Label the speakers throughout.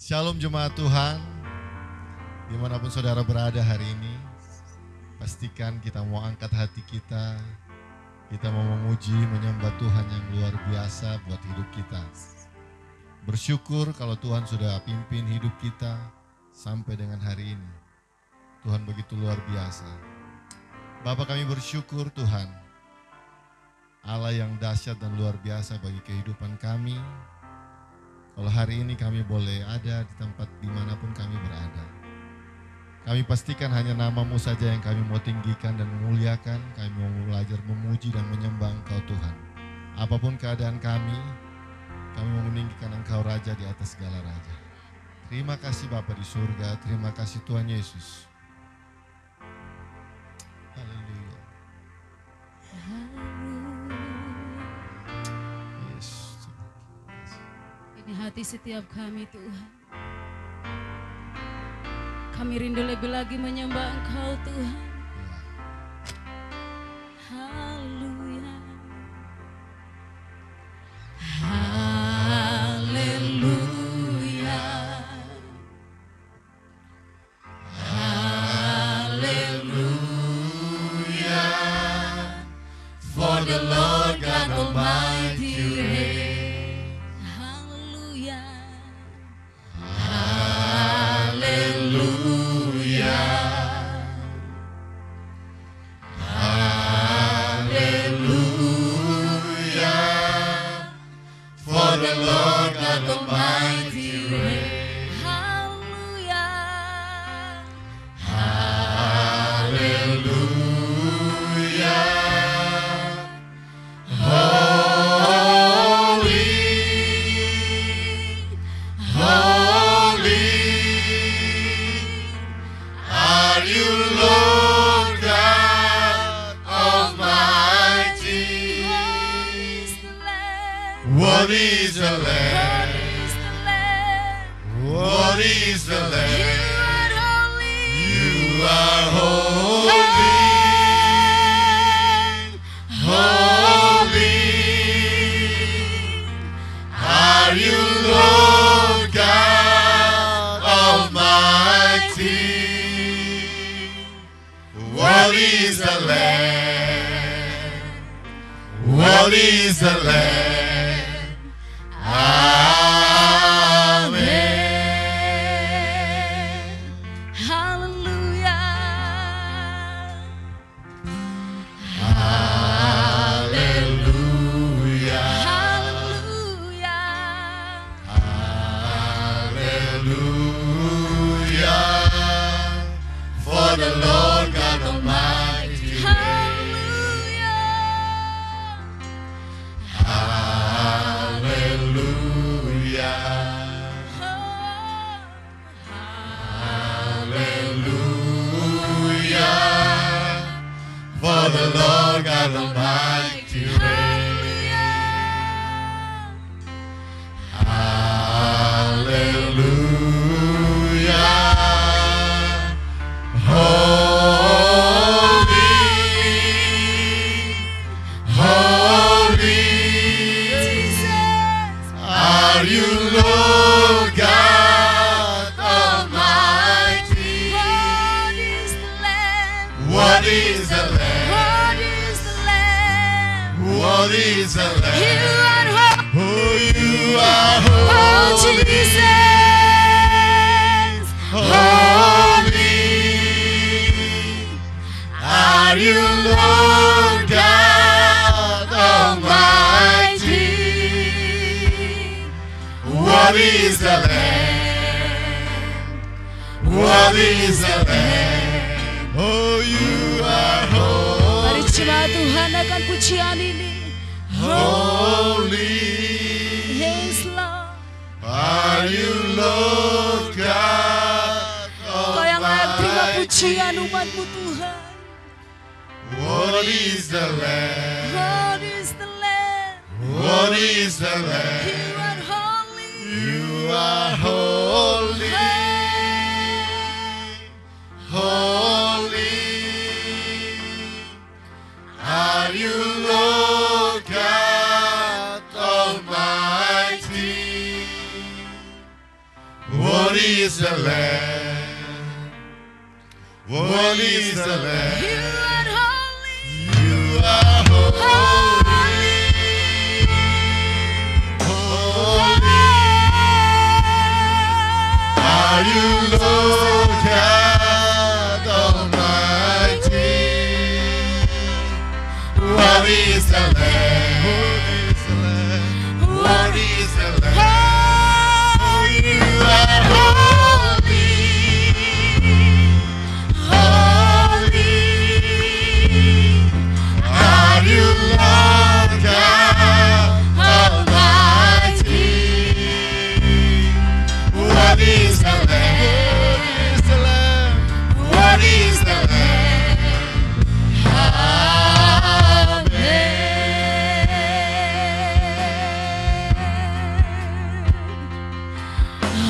Speaker 1: Shalom jemaat Tuhan, dimanapun saudara berada hari ini, pastikan kita mau angkat hati kita mau memuji, menyembah Tuhan yang luar biasa buat hidup kita. Bersyukur kalau Tuhan sudah pimpin hidup kita sampai dengan hari ini. Tuhan begitu luar biasa. Bapa, kami bersyukur Tuhan, Allah yang dahsyat dan luar biasa bagi kehidupan kami. Kalau hari ini kami boleh ada di tempat dimanapun kami berada. Kami pastikan hanya nama-Mu saja yang kami mau tinggikan dan memuliakan. Kami mau belajar memuji dan menyembah Engkau Tuhan. Apapun keadaan kami mau meninggikan Engkau Raja di atas segala Raja. Terima kasih Bapa di surga, terima kasih Tuhan Yesus. Haleluya.
Speaker 2: Ini hati setiap kami Tuhan. Kami rindu lebih lagi menyembah Engkau Tuhan. Haleluya. Haleluya. Haleluya. For the Lord God Almighty reigns.
Speaker 1: Worthy is the Lamb. Worthy is the Lamb.
Speaker 2: You are holy.
Speaker 1: You are holy. Are you Lord God Almighty? Worthy is the Lamb. Worthy is the Lamb. Worthy is the Lamb. Oh, you are holy. Holy. Are you Lord God Almighty? Worthy is the Lamb. Worthy is the Lamb.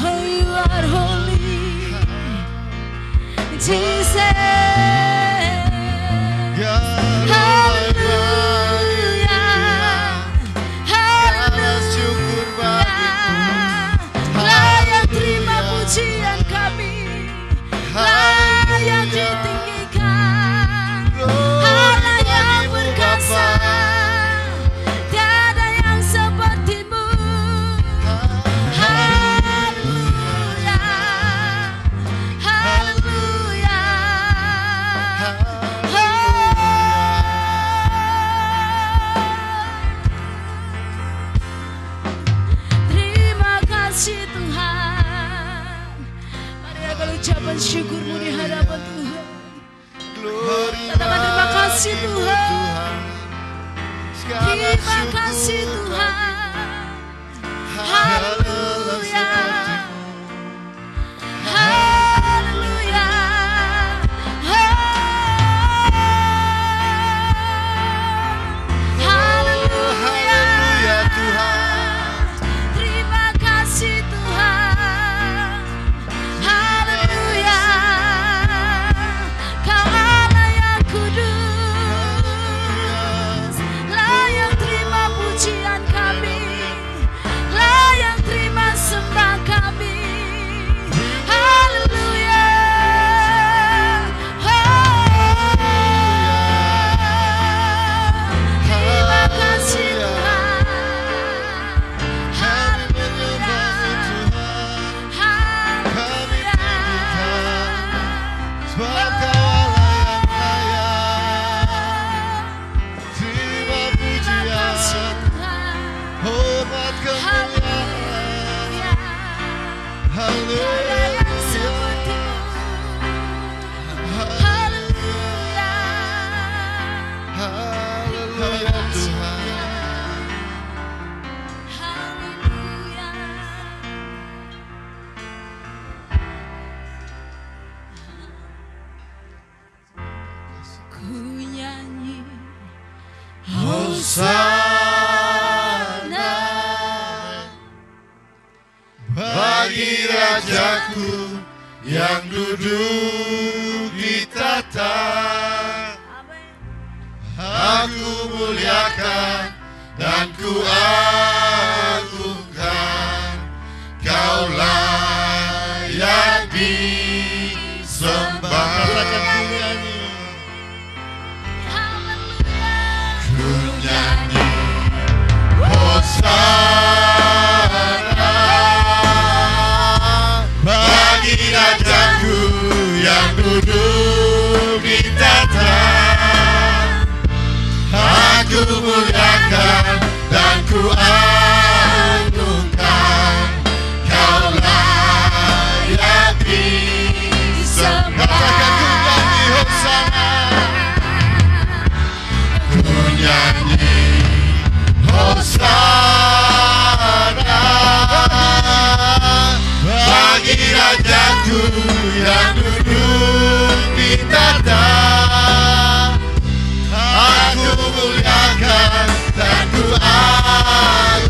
Speaker 2: Oh, you are holy, Jesus. Haleluya, haleluya. Layak terima pujian kami, layak ditinggikan. Allah yang berkuasa, tiada yang sepertimu. Haleluya, haleluya. Terima kasih Tuhan. Mari akan ucapan syukurmu di hadapan Tuhan. Katakan terima kasih Tuhan. Terima kasih Tuhan. Haleluya. Haleluya. Haleluya Tuhan. Terima kasih Tuhan. Haleluya. Kau Allah yang kudus, layak terima pujian kami, layak terima sembah kami. Haleluya. Terima kasih Tuhan. Haleluya. Haleluya.
Speaker 1: Sebab Kau Allah yang layak. Terima
Speaker 2: Terima kasih
Speaker 1: pujian,
Speaker 2: Tuhan.
Speaker 1: hormat kemuliaan.
Speaker 2: Haleluya. Tiada yang sepertimu. Haleluya.
Speaker 1: Haleluya Tuhan.
Speaker 2: Haleluya. Ku nyanyi
Speaker 1: Hosana bagi Rajaku yang duduk di tahta.
Speaker 2: Amin.
Speaker 1: Aku muliakan dan ku agungkan. Kau layak disembah. Katakan ku nyanyi.
Speaker 2: Haleluya.
Speaker 1: Ku nyanyi Hosana bagi Rajaku yang duduk di tahta. Aku muliakan dan ku agungkan. Kau layak disembah. Katakan ku nyanyi Hosana. Ku nyanyi Hosana bagi Rajaku yang duduk di tahta. Aku muliakan dan ku agungkan.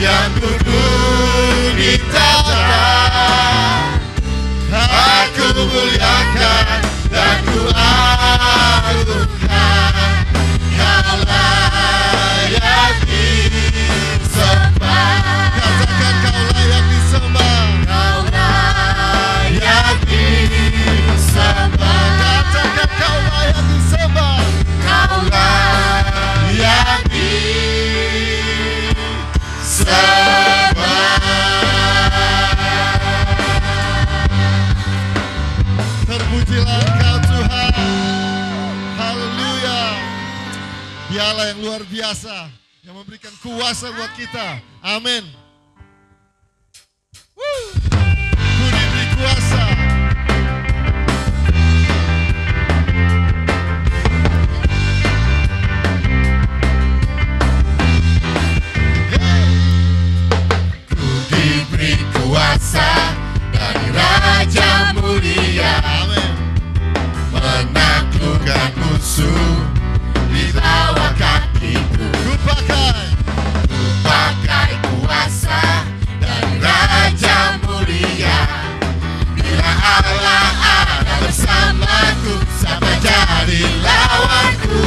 Speaker 1: yang duduk di tahta. Aku muliakan dan ku agungkan, Kau layak disembah. Katakan Kau layak disembah. Kau layak disembah. Katakan Kau layak disembah. Kau layak disembah. Terpujilah Engkau Tuhan. Haleluya. Dialah yang luar biasa, yang memberikan kuasa buat kita. Amin. Ku diberi kuasa. Ku diberi kuasa dari Raja Mulia. Amin. Menaklukkan musuh di bawah kakiku. Ku pakai kuasa dari Raja Mulia. Bila Allah ada bersamaku, siapa jadi lawanku?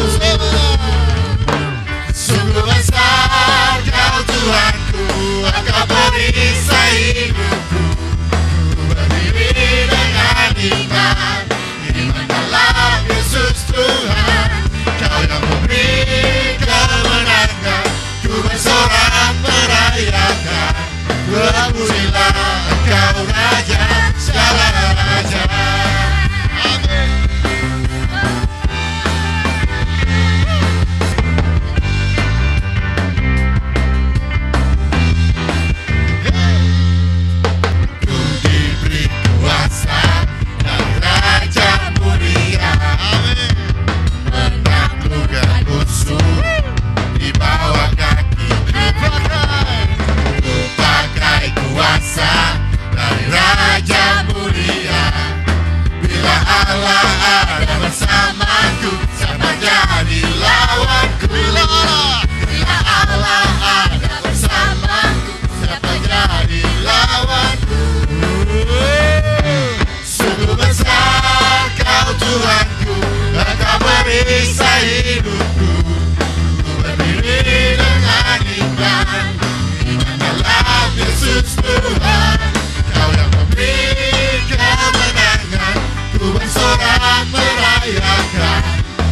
Speaker 1: Sungguh besar Kau Tuhanku, Engkau perisai hidupku. Ku berdiri dengan iman, iman dalam Yesus Tuhan. Kau yang memberi kemenangan, ku bersorak merayakan. Terpujilah Engkau Raja segala raja. Amin. Ku diberi kuasa dari Raja Mulia. Amin. Menaklukkan musuh di bawah kaki. Ku pakai kuasa dari Raja Mulia. Bila Allah ada bersamaku, siapa jadi lawanku? Bila Allah ada bersamaku, siapa jadi lawanku? Sungguh besar Kau Tuhanku, Engkau perisai hidupku. Ku berdiri dengan iman, iman dalam Yesus Tuhan. Kau yang memberi kemenangan, ku bersorak merayakan.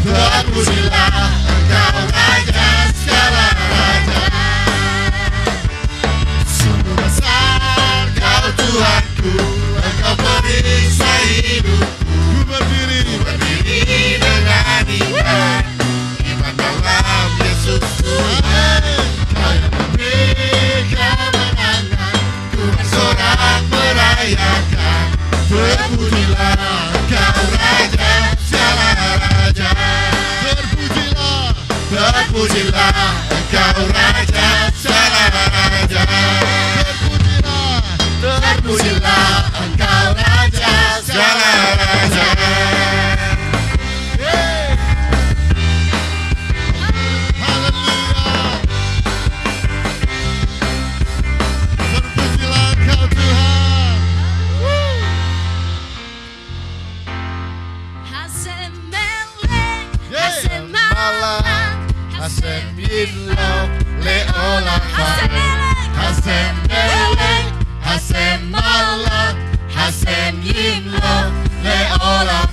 Speaker 1: Terpujilah Engkau Raja segala raja. Sungguh besar Kau Tuhanku, Engkau perisai hidupku. Ku berdiri dengan iman, iman dalam Yesus Tuhan. Kau yang memberi kemenangan, ku bersorak merayakan. Terpujilah Engkau Raja segala raja. Terpujilah Engkau Raja segala raja. Terpujilah Engkau Raja segala raja. Haleluya. Terpujilah Engkau Tuhan.
Speaker 2: Hasem melek, hasem
Speaker 1: Malak, Hasem Yidlok, Leolam Hasem Melek, Hasem Malak, Hasem Yidlok, Leolam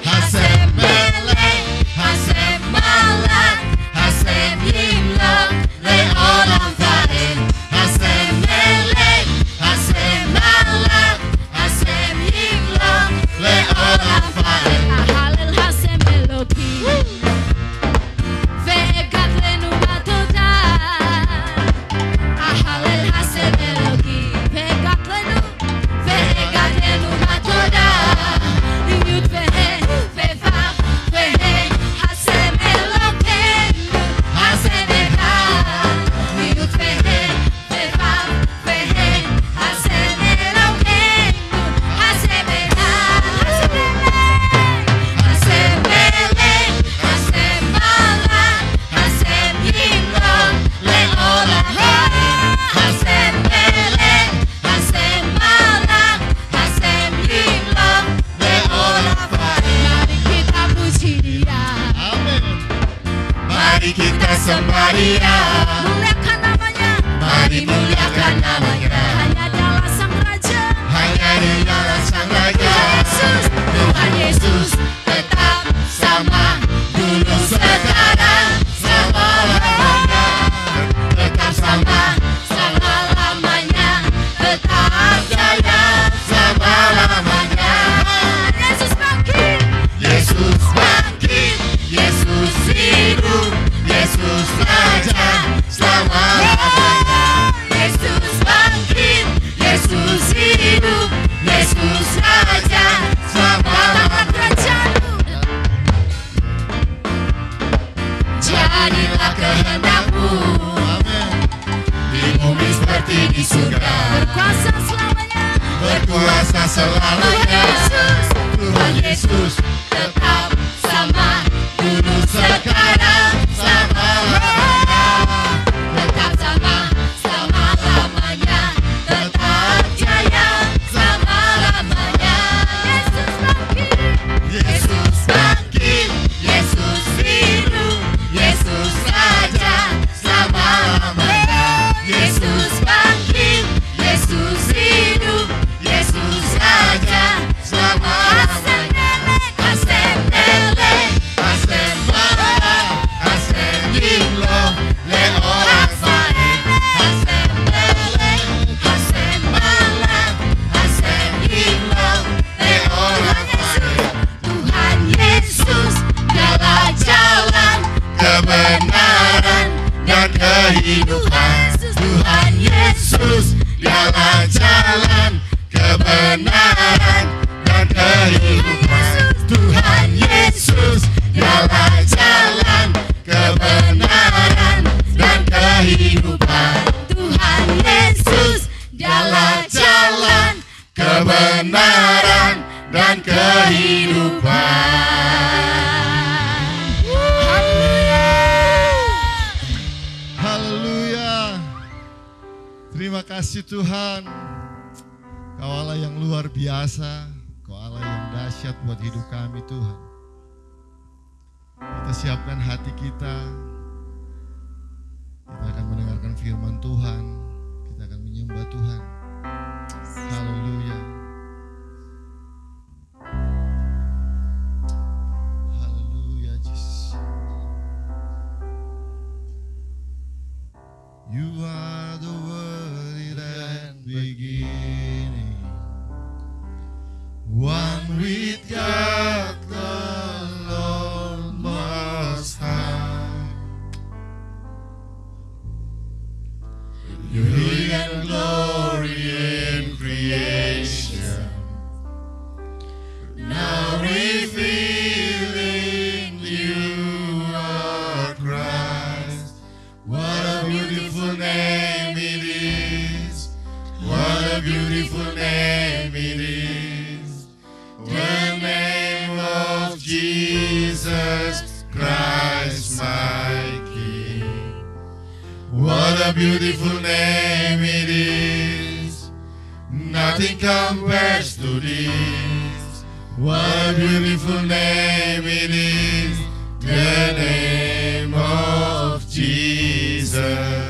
Speaker 1: Hasem Melek, Hasem Malak, Hasem Yidlok, Leolam Hasem Melek, Hasem Malak, Hasem Yidlok, Leolam Halel Hasem Elohim והגעת לנו בתודה. ההלל nanti di surga.
Speaker 2: Berkuasa selamanya,
Speaker 1: Berkuasa selalunya. Tuhan Yesus tetap sama, dulu sekarang selama-lamanya.
Speaker 2: tetap sama, selama-lamanya, tetap jaya, selama-lamanya. Yesus bangkit,
Speaker 1: Yesus bangkit, Yesus hidup, Yesus raja selama-lamanya.
Speaker 2: Yesus bangkit, Yesus hidup, Yesus raja selama-lamanya. Asem melek,
Speaker 1: Asem malam, asem jimlo, le orang baik.
Speaker 2: asem melek, asem malam, asem himlo,
Speaker 1: Le orang baik.
Speaker 2: Tuhan Yesus, dialah jalan,
Speaker 1: Kebenaran dan kehidupan.
Speaker 2: Tuhan Yesus,
Speaker 1: Dialah jalan, kebenaran dan kehidupan. Tuhan Yesus, dialah jalan, kebenaran dan kehidupan.
Speaker 2: Tuhan Yesus, dialah jalan,
Speaker 1: Kebenaran dan kehidupan. Haleluya. Terima kasih Tuhan. Kau Allah yang luar biasa. Kau Allah yang dahsyat buat hidup kami Tuhan. Kita siapkan hati kita. Kita akan mendengarkan firman Tuhan. Kita akan menyembah Tuhan. Haleluya. Haleluya Jesus. You are the word and beginning, one with God the Lord Most High. Beauty and glory in creation, now revealing you are Christ. What a beautiful name it is. What a beautiful name it is. The name of Jesus Christ my King. What a beautiful name it is. Nothing compares to this. What a beautiful name it is. The name of Jesus.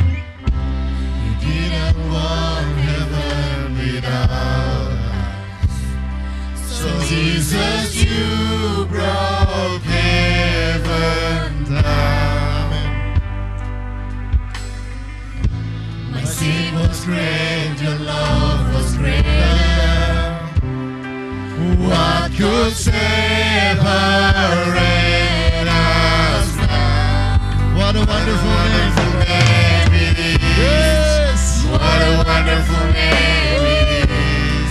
Speaker 1: You didn't want heaven without us. So Jesus, you brought heaven down. My sin was great, your love was greater. What could separate us now? What a wonderful name it is. Yes. What a wonderful name it is.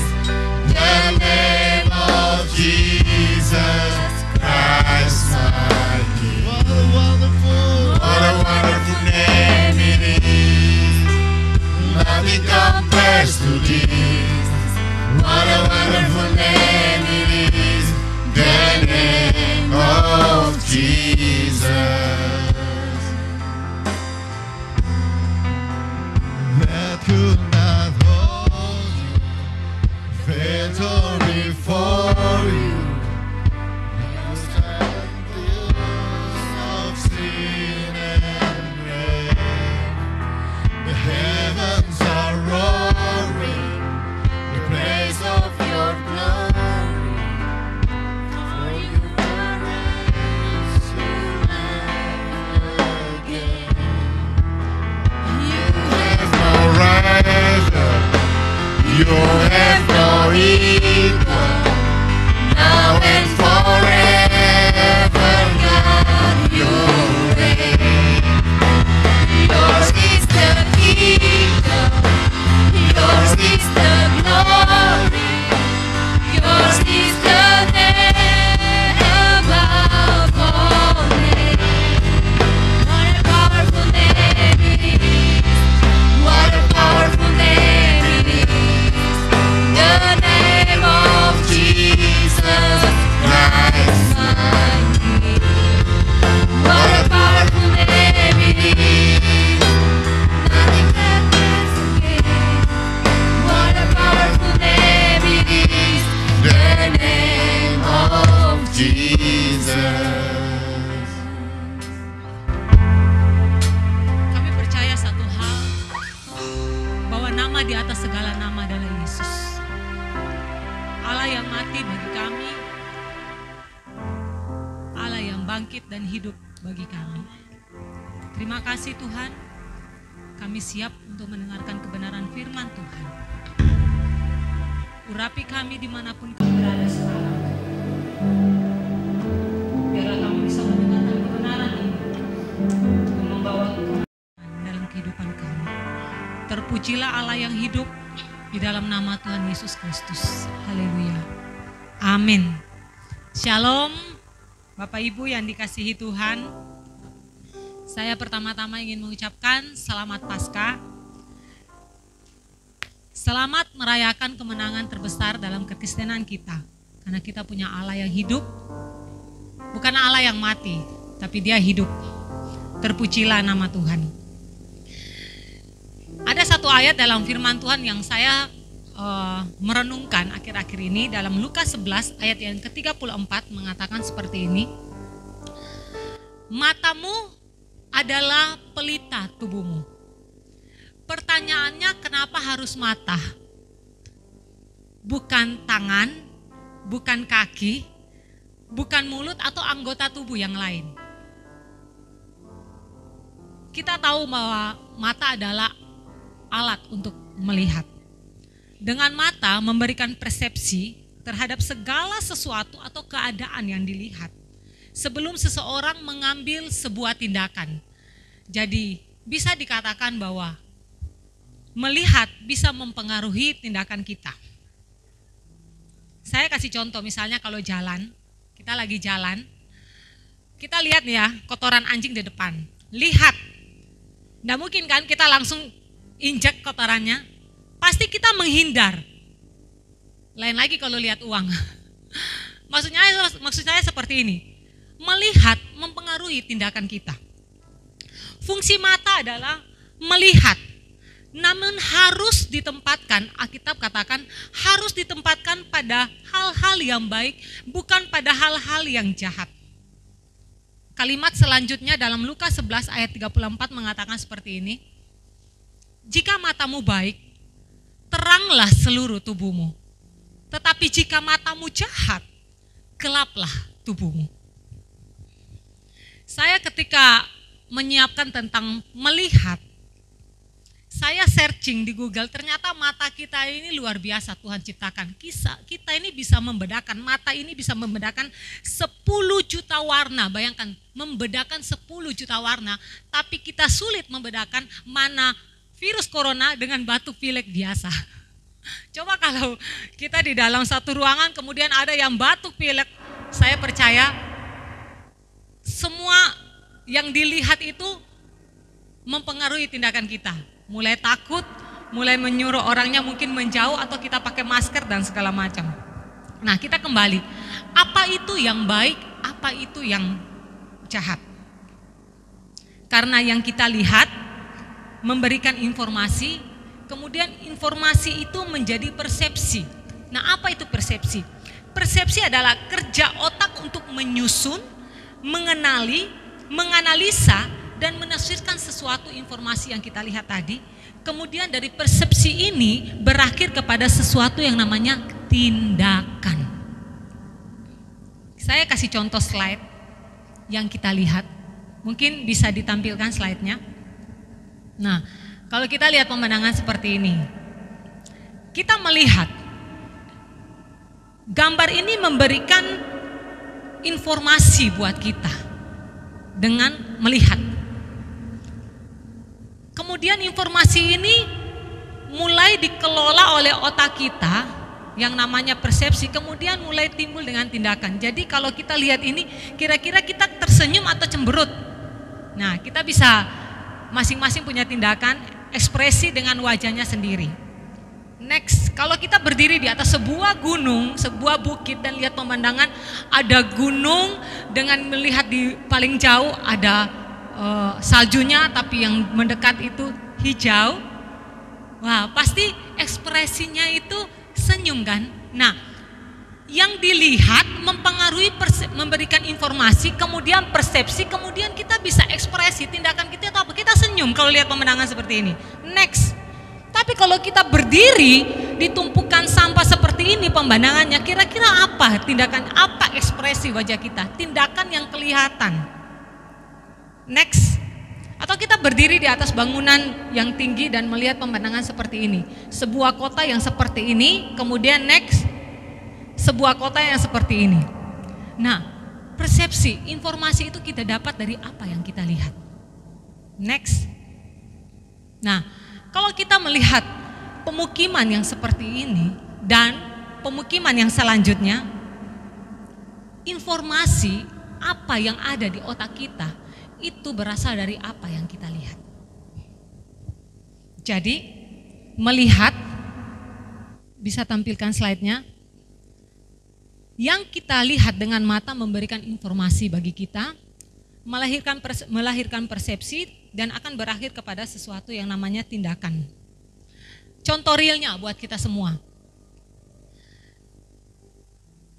Speaker 1: The name of Jesus Christ my King. What a wonderful name it is. Nothing compares to this. What a wonderful name it is. The name of Jesus. That could not hold you. Victory for you. You stand pills of sin and grave. The heavens are roaring. The praise of your glory. For you are raised to life.
Speaker 3: bangkit dan hidup bagi kami. Terima kasih Tuhan, kami siap untuk mendengarkan kebenaran firman Tuhan. Urapi kami dimanapun kami berada sekarang. Biarlah kami bisa mendengarkan kebenaran ini dan membawa kemenangan dalam kehidupan kami. Terpujilah Allah yang hidup di dalam nama Tuhan Yesus Kristus. Haleluya. Amin. Shalom Bapak Ibu yang dikasihi Tuhan. Saya pertama-tama ingin mengucapkan selamat Paskah. Selamat merayakan kemenangan terbesar dalam kekristenan kita. Karena kita punya Allah yang hidup, bukan Allah yang mati, tapi Dia hidup. Terpujilah nama Tuhan. Ada satu ayat dalam firman Tuhan yang saya merenungkan akhir-akhir ini dalam Lukas 11 ayat yang ke-34 mengatakan seperti ini. Matamu adalah pelita tubuhmu. Pertanyaannya, kenapa harus mata? Bukan tangan, bukan kaki, bukan mulut atau anggota tubuh yang lain. Kita tahu bahwa mata adalah alat untuk melihat. Dengan mata memberikan persepsi terhadap segala sesuatu atau keadaan yang dilihat sebelum seseorang mengambil sebuah tindakan. Jadi bisa dikatakan bahwa melihat bisa mempengaruhi tindakan kita. Saya kasih contoh, misalnya kalau jalan, kita lagi jalan, kita lihat nih ya, kotoran anjing di depan. Lihat, nggak mungkin kan kita langsung injek kotorannya, pasti kita menghindar. Lain lagi kalau lihat uang. Maksud saya seperti ini, melihat mempengaruhi tindakan kita. Fungsi mata adalah melihat, namun harus ditempatkan, Alkitab katakan harus ditempatkan pada hal-hal yang baik, bukan pada hal-hal yang jahat. Kalimat selanjutnya dalam Lukas 11 ayat 34 mengatakan seperti ini. Jika matamu baik, teranglah seluruh tubuhmu. Tetapi jika matamu jahat, gelaplah tubuhmu. Saya ketika menyiapkan tentang melihat, saya searching di Google, ternyata mata kita ini luar biasa Tuhan ciptakan. Kita ini bisa membedakan, mata ini bisa membedakan 10 juta warna. Bayangkan, membedakan 10 juta warna, tapi kita sulit membedakan mana virus corona dengan batuk pilek biasa. Coba kalau kita di dalam satu ruangan kemudian ada yang batuk pilek, saya percaya semua yang dilihat itu mempengaruhi tindakan kita. Mulai takut, mulai menyuruh orangnya mungkin menjauh atau kita pakai masker dan segala macam. Nah, kita kembali. Apa itu yang baik, apa itu yang jahat? Karena yang kita lihat memberikan informasi, kemudian informasi itu menjadi persepsi. Nah, apa itu persepsi? Persepsi adalah kerja otak untuk menyusun, mengenali, menganalisa dan menafsirkan sesuatu informasi yang kita lihat tadi. Kemudian dari persepsi ini berakhir kepada sesuatu yang namanya tindakan. Saya kasih contoh slide yang kita lihat. Mungkin bisa ditampilkan slide-nya. Nah, kalau kita lihat pemandangan seperti ini, kita melihat gambar ini memberikan informasi buat kita dengan melihat. Kemudian informasi ini mulai dikelola oleh otak kita yang namanya persepsi, kemudian mulai timbul dengan tindakan. Jadi kalau kita lihat ini, kira-kira kita tersenyum atau cemberut. Nah, kita bisa masing-masing punya tindakan, ekspresi dengan wajahnya sendiri. Next, kalau kita berdiri di atas sebuah gunung, sebuah bukit dan lihat pemandangan, ada gunung dengan melihat di paling jauh ada saljunya, tapi yang mendekat itu hijau. Wah, pasti ekspresinya itu senyum kan? Nah, yang dilihat mempengaruhi, memberikan informasi, kemudian persepsi, kemudian kita bisa ekspresi, tindakan kita itu apa? Kita senyum kalau lihat pemandangan seperti ini. Next. Tapi kalau kita berdiri di tumpukan sampah seperti ini pemandangannya, kira-kira apa tindakan, apa ekspresi wajah kita? Tindakan yang kelihatan. Next. Atau kita berdiri di atas bangunan yang tinggi dan melihat pemandangan seperti ini. Sebuah kota yang seperti ini, kemudian next, sebuah kota yang seperti ini. Nah, persepsi, informasi itu kita dapat dari apa yang kita lihat. Next. Nah, kalau kita melihat pemukiman yang seperti ini dan pemukiman yang selanjutnya, informasi apa yang ada di otak kita itu berasal dari apa yang kita lihat. Jadi, melihat, bisa tampilkan slide-nya. Yang kita lihat dengan mata memberikan informasi bagi kita, melahirkan persepsi dan akan berakhir kepada sesuatu yang namanya tindakan. Contoh realnya buat kita semua.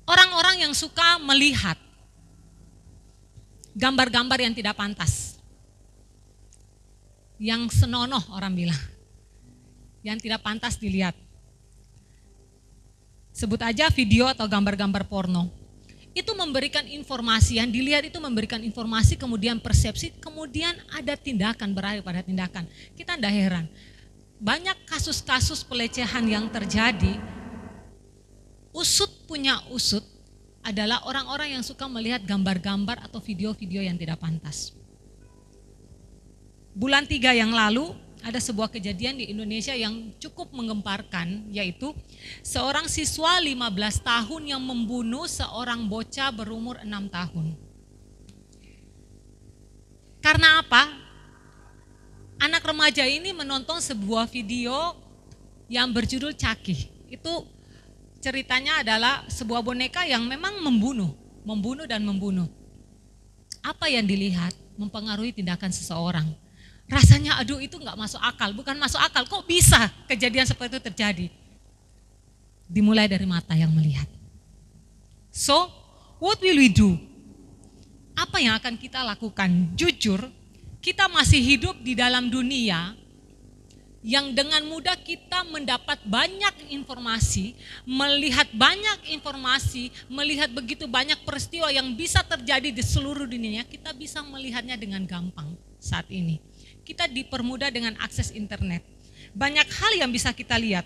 Speaker 3: Orang-orang yang suka melihat gambar-gambar yang tidak pantas, yang senonoh orang bilang, yang tidak pantas dilihat. Sebut aja video atau gambar-gambar porno. Itu memberikan informasi, yang dilihat itu memberikan informasi, kemudian persepsi, kemudian ada tindakan, berakhir pada tindakan. Kita tidak heran, banyak kasus-kasus pelecehan yang terjadi, usut punya usut adalah orang-orang yang suka melihat gambar-gambar atau video-video yang tidak pantas. Bulan 3 yang lalu ada sebuah kejadian di Indonesia yang cukup menggemparkan, yaitu seorang siswa 15 tahun yang membunuh seorang bocah berumur 6 tahun. Karena apa? Anak remaja ini menonton sebuah video yang berjudul Caki. Itu ceritanya adalah sebuah boneka yang memang membunuh dan membunuh. Apa yang dilihat mempengaruhi tindakan seseorang. Rasanya aduh itu nggak masuk akal, bukan masuk akal, kok bisa kejadian seperti itu terjadi? Dimulai dari mata yang melihat. So, what will we do? Apa yang akan kita lakukan? Jujur, kita masih hidup di dalam dunia yang dengan mudah kita mendapat banyak informasi, melihat banyak informasi, melihat begitu banyak peristiwa yang bisa terjadi di seluruh dunia, kita bisa melihatnya dengan gampang saat ini. Kita dipermudah dengan akses internet. Banyak hal yang bisa kita lihat,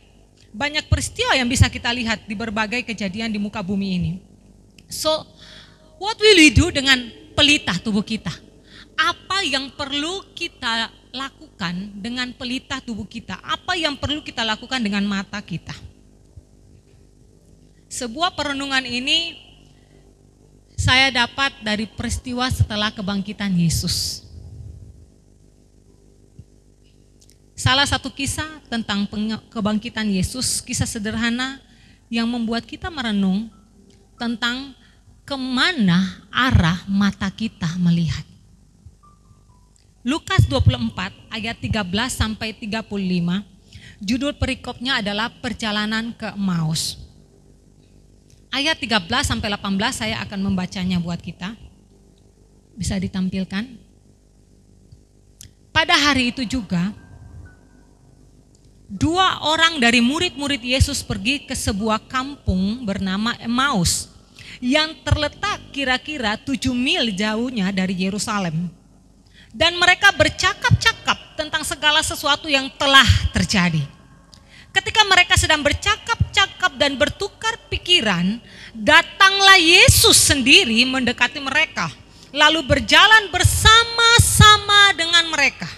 Speaker 3: banyak peristiwa yang bisa kita lihat di berbagai kejadian di muka bumi ini. So, what will we do dengan pelita tubuh kita? Apa yang perlu kita lakukan dengan pelita tubuh kita? Apa yang perlu kita lakukan dengan mata kita? Sebuah perenungan ini saya dapat dari peristiwa setelah kebangkitan Yesus. Salah satu kisah tentang kebangkitan Yesus, kisah sederhana yang membuat kita merenung tentang kemana arah mata kita melihat. Lukas 24 ayat 13 sampai 35, judul perikopnya adalah perjalanan ke Emmaus. Ayat 13 sampai 18 saya akan membacanya buat kita. Bisa ditampilkan. Pada hari itu juga, 2 orang dari murid-murid Yesus pergi ke sebuah kampung bernama Emmaus yang terletak kira-kira 7 mil jauhnya dari Yerusalem. Dan mereka bercakap-cakap tentang segala sesuatu yang telah terjadi. Ketika mereka sedang bercakap-cakap dan bertukar pikiran, datanglah Yesus sendiri mendekati mereka, lalu berjalan bersama-sama dengan mereka.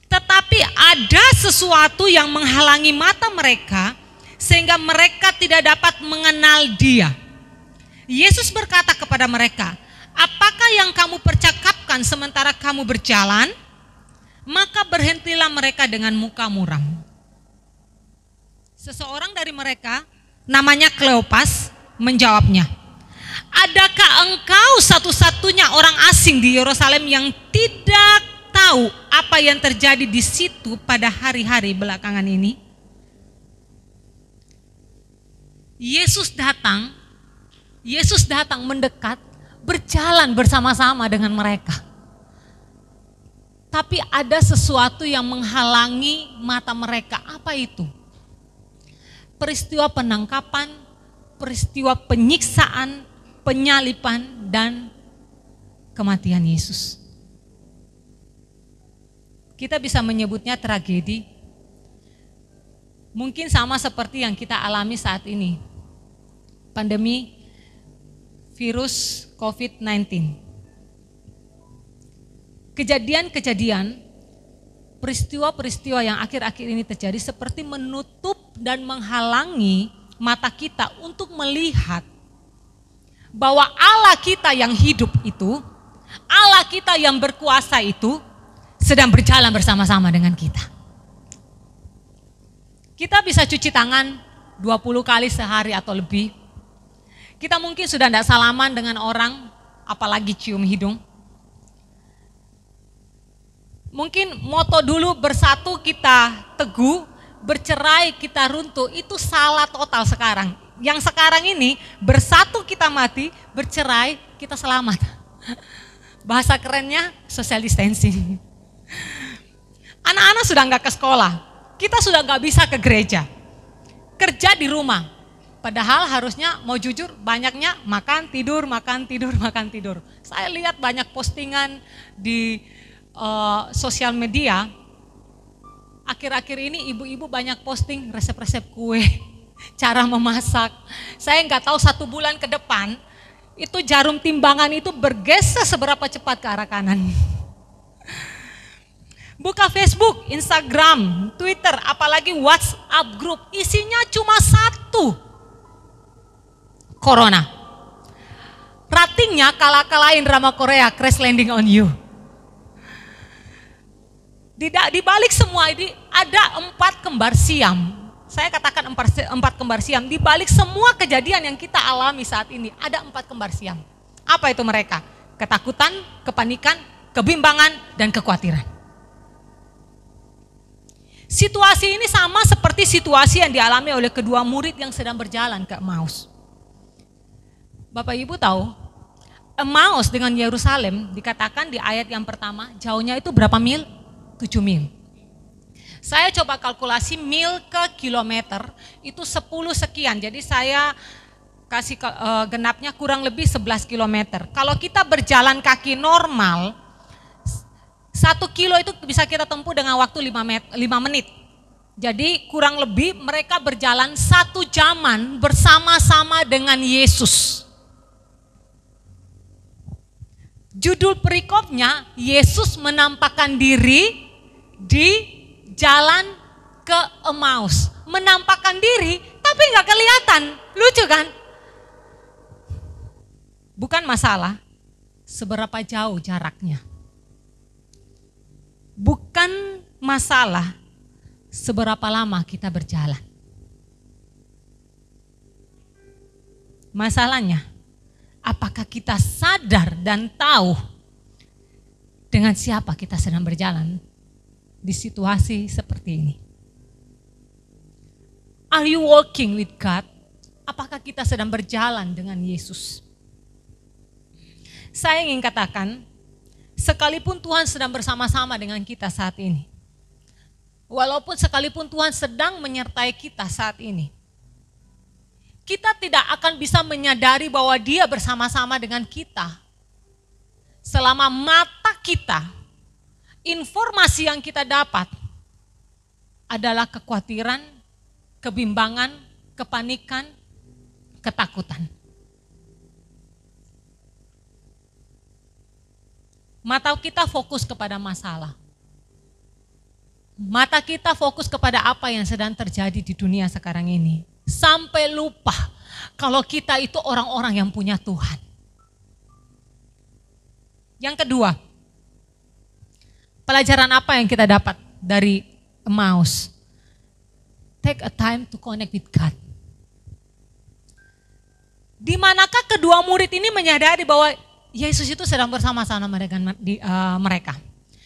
Speaker 3: Tetapi ada sesuatu yang menghalangi mata mereka sehingga mereka tidak dapat mengenal Dia. Yesus berkata kepada mereka, "Apakah yang kamu percakapkan sementara kamu berjalan?" Maka berhentilah mereka dengan muka muram. Seseorang dari mereka, namanya Kleopas, menjawabnya, "Adakah engkau satu-satunya orang asing di Yerusalem yang tidak tahu apa yang terjadi di situ pada hari-hari belakangan ini?" Yesus datang mendekat, berjalan bersama-sama dengan mereka. Tapi ada sesuatu yang menghalangi mata mereka. Apa itu? peristiwa penangkapan, peristiwa penyiksaan, penyalipan, dan kematian Yesus. Kita bisa menyebutnya tragedi. Mungkin sama seperti yang kita alami saat ini. Pandemi virus COVID-19. Kejadian-kejadian, peristiwa-peristiwa yang akhir-akhir ini terjadi seperti menutup dan menghalangi mata kita untuk melihat bahwa Allah kita yang hidup itu, Allah kita yang berkuasa itu sedang berjalan bersama-sama dengan kita. Kita bisa cuci tangan 20 kali sehari atau lebih. Kita mungkin sudah tidak salaman dengan orang, apalagi cium hidung. Mungkin moto dulu bersatu kita teguh, bercerai kita runtuh, itu salah total sekarang. Yang sekarang ini bersatu kita mati, bercerai kita selamat. Bahasa kerennya social distancing. Anak-anak sudah nggak ke sekolah, kita sudah nggak bisa ke gereja, kerja di rumah. Padahal harusnya mau jujur banyaknya makan tidur, makan tidur, makan tidur. Saya lihat banyak postingan di sosial media, akhir-akhir ini ibu-ibu banyak posting resep-resep kue, cara memasak. Saya nggak tahu 1 bulan ke depan, itu jarum timbangan itu bergeser seberapa cepat ke arah kanan. Buka Facebook, Instagram, Twitter, apalagi WhatsApp grup, isinya cuma 1. Corona. Ratingnya kalah-kalahin drama Korea, Crash Landing on You. Di balik semua ini ada 4 kembar siam. Saya katakan 4 kembar siam. Di balik semua kejadian yang kita alami saat ini ada 4 kembar siam. Apa itu mereka? Ketakutan, kepanikan, kebimbangan, dan kekhawatiran. Situasi ini sama seperti situasi yang dialami oleh kedua murid yang sedang berjalan ke Emmaus. Bapak Ibu tahu, Emmaus dengan Yerusalem dikatakan di ayat yang pertama, jauhnya itu berapa mil? 7 mil. Saya coba kalkulasi mil ke kilometer itu 10 sekian. Jadi saya kasih genapnya kurang lebih 11 kilometer. Kalau kita berjalan kaki normal, 1 kilo itu bisa kita tempuh dengan waktu 5 menit. Jadi kurang lebih mereka berjalan 1 jaman bersama-sama dengan Yesus. Judul perikopnya, Yesus menampakkan diri di jalan ke Emmaus. Menampakkan diri tapi gak kelihatan. Lucu kan? Bukan masalah seberapa jauh jaraknya. Bukan masalah seberapa lama kita berjalan. Masalahnya, apakah kita sadar dan tahu dengan siapa kita sedang berjalan di situasi seperti ini? Are you walking with God? Apakah kita sedang berjalan dengan Yesus? Saya ingin katakan, sekalipun Tuhan sedang bersama-sama dengan kita saat ini, walaupun sekalipun Tuhan sedang menyertai kita saat ini, kita tidak akan bisa menyadari bahwa Dia bersama-sama dengan kita selama mata kita, informasi yang kita dapat adalah kekhawatiran, kebimbangan, kepanikan, ketakutan. Mata kita fokus kepada masalah. Mata kita fokus kepada apa yang sedang terjadi di dunia sekarang ini. Sampai lupa kalau kita itu orang-orang yang punya Tuhan. Yang kedua, pelajaran apa yang kita dapat dari Emmaus? Take a time to connect with God. Di manakah kedua murid ini menyadari bahwa Yesus itu sedang bersama-sama dengan mereka?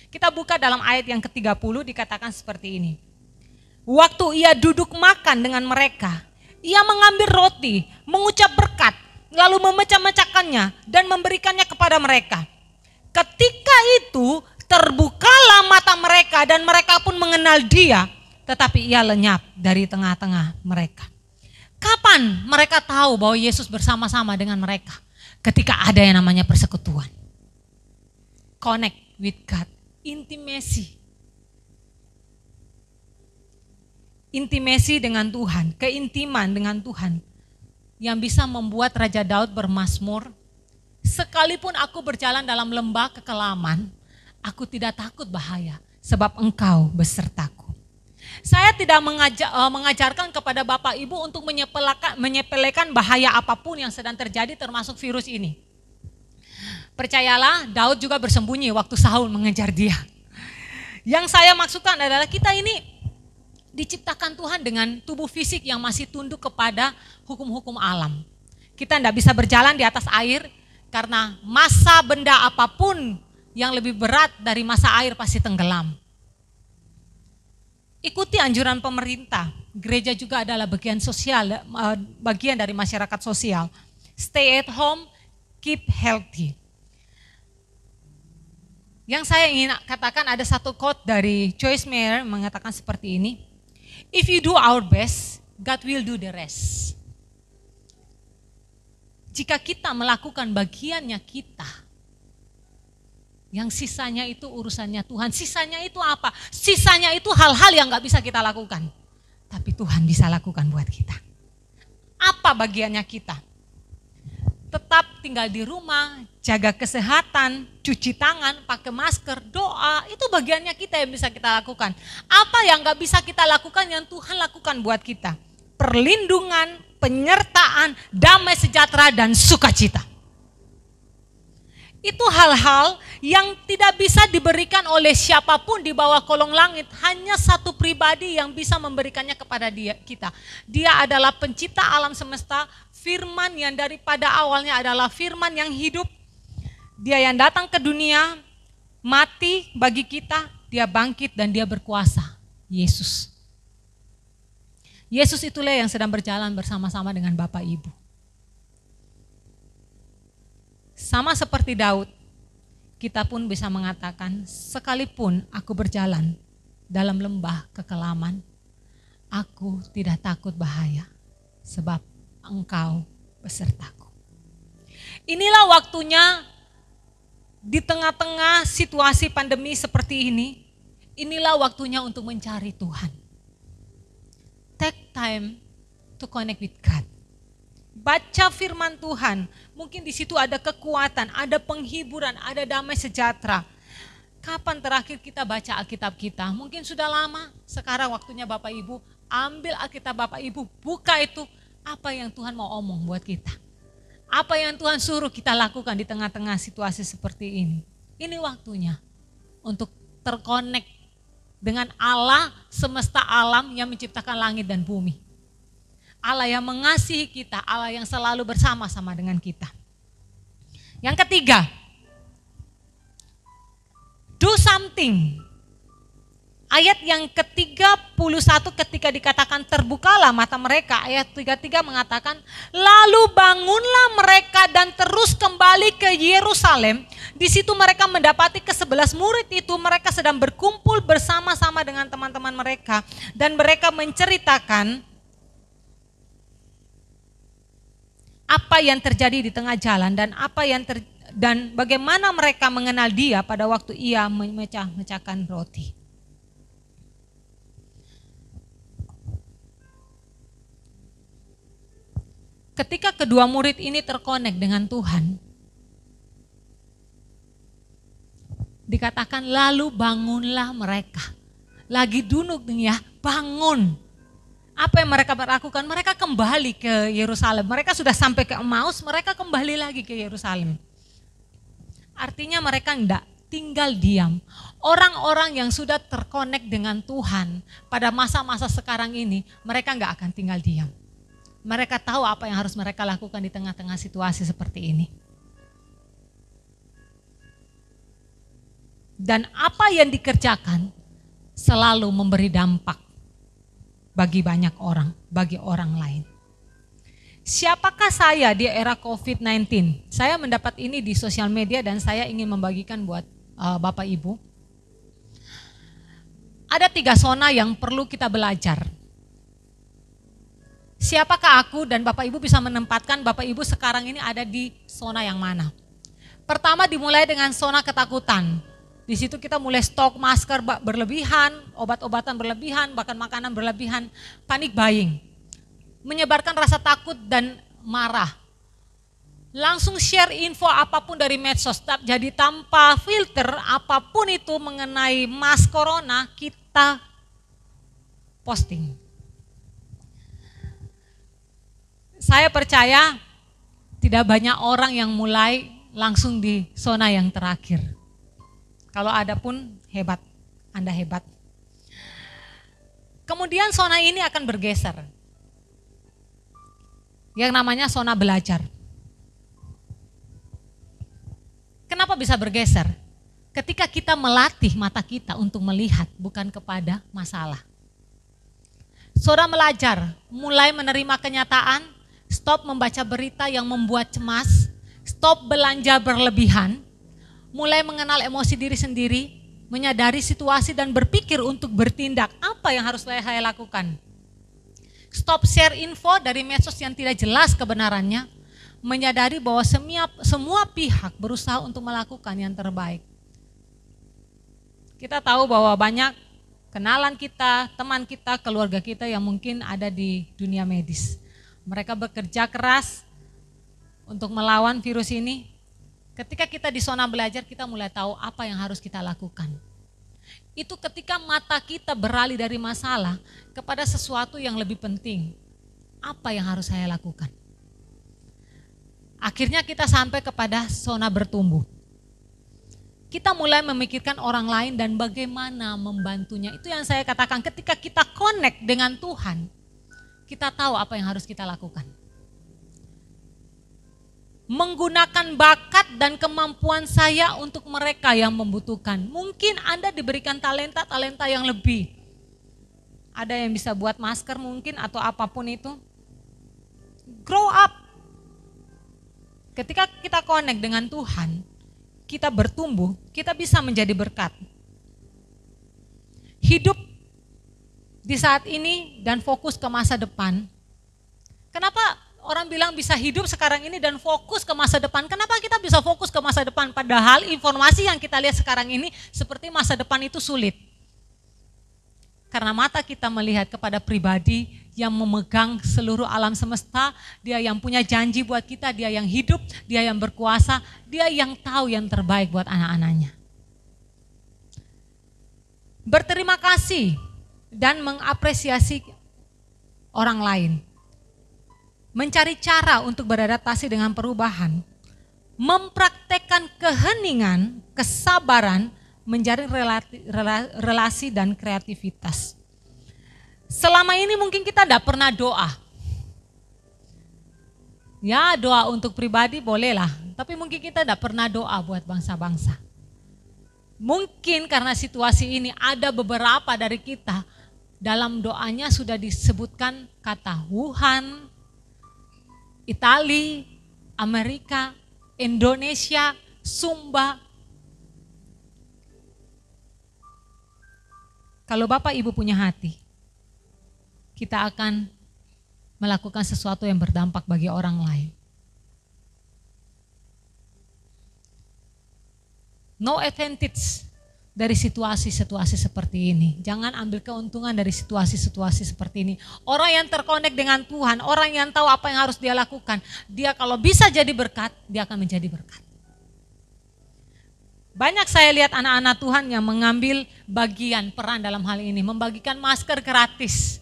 Speaker 3: Kita buka dalam ayat yang ke-30 dikatakan seperti ini. Waktu ia duduk makan dengan mereka, ia mengambil roti, mengucap berkat, lalu memecah-mecahkannya dan memberikannya kepada mereka. Ketika itu terbukalah mata mereka dan mereka pun mengenal Dia, tetapi ia lenyap dari tengah-tengah mereka. Kapan mereka tahu bahwa Yesus bersama-sama dengan mereka? Ketika ada yang namanya persekutuan. Connect with God. Intimasi. Intimasi dengan Tuhan. Keintiman dengan Tuhan. Yang bisa membuat Raja Daud bermazmur. Sekalipun aku berjalan dalam lembah kekelaman, aku tidak takut bahaya. Sebab Engkau besertaku. Saya tidak mengajarkan kepada Bapak Ibu untuk menyepelekan bahaya apapun yang sedang terjadi termasuk virus ini. Percayalah, Daud juga bersembunyi waktu Saul mengejar dia. Yang saya maksudkan adalah kita ini diciptakan Tuhan dengan tubuh fisik yang masih tunduk kepada hukum-hukum alam. Kita tidak bisa berjalan di atas air karena massa benda apapun yang lebih berat dari massa air pasti tenggelam. Ikuti anjuran pemerintah. Gereja juga adalah bagian sosial, bagian dari masyarakat sosial. Stay at home, keep healthy. Yang saya ingin katakan ada satu quote dari Joyce Meyer mengatakan seperti ini. If you do our best, God will do the rest. Jika kita melakukan bagiannya kita, yang sisanya itu urusannya Tuhan. Sisanya itu apa? Sisanya itu hal-hal yang gak bisa kita lakukan. Tapi Tuhan bisa lakukan buat kita. Apa bagiannya kita? Tetap tinggal di rumah, jaga kesehatan, cuci tangan, pakai masker, doa. Itu bagiannya kita yang bisa kita lakukan. Apa yang gak bisa kita lakukan yang Tuhan lakukan buat kita? Perlindungan, penyertaan, damai sejahtera, dan sukacita. Itu hal-hal yang tidak bisa diberikan oleh siapapun di bawah kolong langit. Hanya satu pribadi yang bisa memberikannya kepada kita. Dia adalah pencipta alam semesta, firman yang daripada awalnya adalah firman yang hidup. Dia yang datang ke dunia, mati bagi kita, dia bangkit dan dia berkuasa. Yesus. Yesus itulah yang sedang berjalan bersama-sama dengan Bapak Ibu. Sama seperti Daud, kita pun bisa mengatakan, sekalipun aku berjalan dalam lembah kekelaman, aku tidak takut bahaya, sebab Engkau besertaku. Inilah waktunya di tengah-tengah situasi pandemi seperti ini, inilah waktunya untuk mencari Tuhan. Take time to connect with God. Baca firman Tuhan, mungkin di situ ada kekuatan, ada penghiburan, ada damai sejahtera. Kapan terakhir kita baca Alkitab kita? Mungkin sudah lama, sekarang waktunya Bapak Ibu, ambil Alkitab Bapak Ibu, buka itu, apa yang Tuhan mau omong buat kita. Apa yang Tuhan suruh kita lakukan di tengah-tengah situasi seperti ini. Ini waktunya untuk terkonek dengan Allah semesta alam yang menciptakan langit dan bumi. Allah yang mengasihi kita, Allah yang selalu bersama-sama dengan kita. Yang ketiga, do something. Ayat yang ke-31 ketika dikatakan terbukalah mata mereka, ayat 33 mengatakan, lalu bangunlah mereka dan terus kembali ke Yerusalem. Di situ mereka mendapati ke-11 murid itu, mereka sedang berkumpul bersama-sama dengan teman-teman mereka. Dan mereka menceritakan apa yang terjadi di tengah jalan dan bagaimana mereka mengenal dia pada waktu ia memecah-mecahkan roti. Ketika kedua murid ini terkonek dengan Tuhan, dikatakan lalu bangunlah mereka. Lagi duduk nih ya, bangun. Apa yang mereka lakukan? Mereka kembali ke Yerusalem. Mereka sudah sampai ke Emmaus, mereka kembali lagi ke Yerusalem. Artinya mereka enggak tinggal diam. Orang-orang yang sudah terkonek dengan Tuhan pada masa-masa sekarang ini, mereka enggak akan tinggal diam. Mereka tahu apa yang harus mereka lakukan di tengah-tengah situasi seperti ini. Dan apa yang dikerjakan selalu memberi dampak bagi banyak orang, bagi orang lain. Siapakah saya di era COVID-19? Saya mendapat ini di sosial media dan saya ingin membagikan buat Bapak Ibu. Ada 3 zona yang perlu kita belajar. Siapakah aku dan Bapak Ibu bisa menempatkan Bapak Ibu sekarang ini ada di zona yang mana? Pertama dimulai dengan zona ketakutan. Di situ kita mulai stok masker berlebihan, obat-obatan berlebihan, bahkan makanan berlebihan, panic buying. Menyebarkan rasa takut dan marah. Langsung share info apapun dari medsos, jadi tanpa filter apapun itu mengenai mas corona kita posting. Saya percaya tidak banyak orang yang mulai langsung di zona yang terakhir. Kalau ada pun hebat, Anda hebat. Kemudian zona ini akan bergeser. Yang namanya zona belajar. Kenapa bisa bergeser? Ketika kita melatih mata kita untuk melihat bukan kepada masalah. Zona belajar, mulai menerima kenyataan, stop membaca berita yang membuat cemas, stop belanja berlebihan, mulai mengenal emosi diri sendiri, menyadari situasi dan berpikir untuk bertindak. Apa yang harus saya lakukan? Stop share info dari medsos yang tidak jelas kebenarannya, menyadari bahwa semua pihak berusaha untuk melakukan yang terbaik. Kita tahu bahwa banyak kenalan kita, teman kita, keluarga kita yang mungkin ada di dunia medis. Mereka bekerja keras untuk melawan virus ini. Ketika kita di zona belajar, kita mulai tahu apa yang harus kita lakukan. Itu ketika mata kita beralih dari masalah kepada sesuatu yang lebih penting. Apa yang harus saya lakukan? Akhirnya kita sampai kepada zona bertumbuh. Kita mulai memikirkan orang lain dan bagaimana membantunya. Itu yang saya katakan, ketika kita connect dengan Tuhan, kita tahu apa yang harus kita lakukan. Menggunakan bakat dan kemampuan saya untuk mereka yang membutuhkan. Mungkin Anda diberikan talenta yang lebih. Ada yang bisa buat masker mungkin atau apapun itu. Grow up. Ketika kita connect dengan Tuhan, kita bertumbuh, kita bisa menjadi berkat. Hidup di saat ini dan fokus ke masa depan. Kenapa orang bilang bisa hidup sekarang ini dan fokus ke masa depan? Kenapa kita bisa fokus ke masa depan? Padahal informasi yang kita lihat sekarang ini seperti masa depan itu sulit. Karena mata kita melihat kepada pribadi yang memegang seluruh alam semesta, dia yang punya janji buat kita, dia yang hidup, dia yang berkuasa, dia yang tahu yang terbaik buat anak-anaknya. Berterima kasih dan mengapresiasi orang lain. Mencari cara untuk beradaptasi dengan perubahan, mempraktekkan keheningan, kesabaran, menjalin relasi dan kreativitas. Selama ini mungkin kita tidak pernah doa. Ya, doa untuk pribadi bolehlah, tapi mungkin kita tidak pernah doa buat bangsa-bangsa. Mungkin karena situasi ini ada beberapa dari kita dalam doanya sudah disebutkan kata Wuhan, Italia, Amerika, Indonesia, Sumba. Kalau Bapak Ibu punya hati, kita akan melakukan sesuatu yang berdampak bagi orang lain. No advantage dari situasi-situasi seperti ini. Jangan ambil keuntungan dari situasi-situasi seperti ini. Orang yang terkonek dengan Tuhan, orang yang tahu apa yang harus dia lakukan, dia kalau bisa jadi berkat, dia akan menjadi berkat. Banyak saya lihat anak-anak Tuhan yang mengambil bagian peran dalam hal ini, membagikan masker gratis.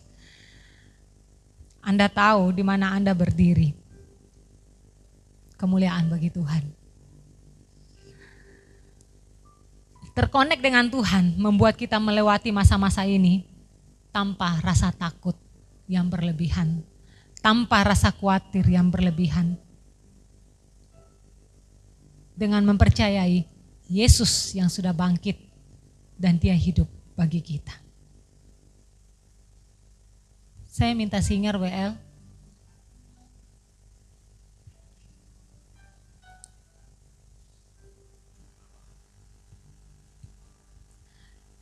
Speaker 3: Anda tahu di mana Anda berdiri. Kemuliaan bagi Tuhan. Terkonek dengan Tuhan membuat kita melewati masa-masa ini tanpa rasa takut yang berlebihan, tanpa rasa khawatir yang berlebihan. Dengan mempercayai Yesus yang sudah bangkit dan dia hidup bagi kita. Saya minta singer WL.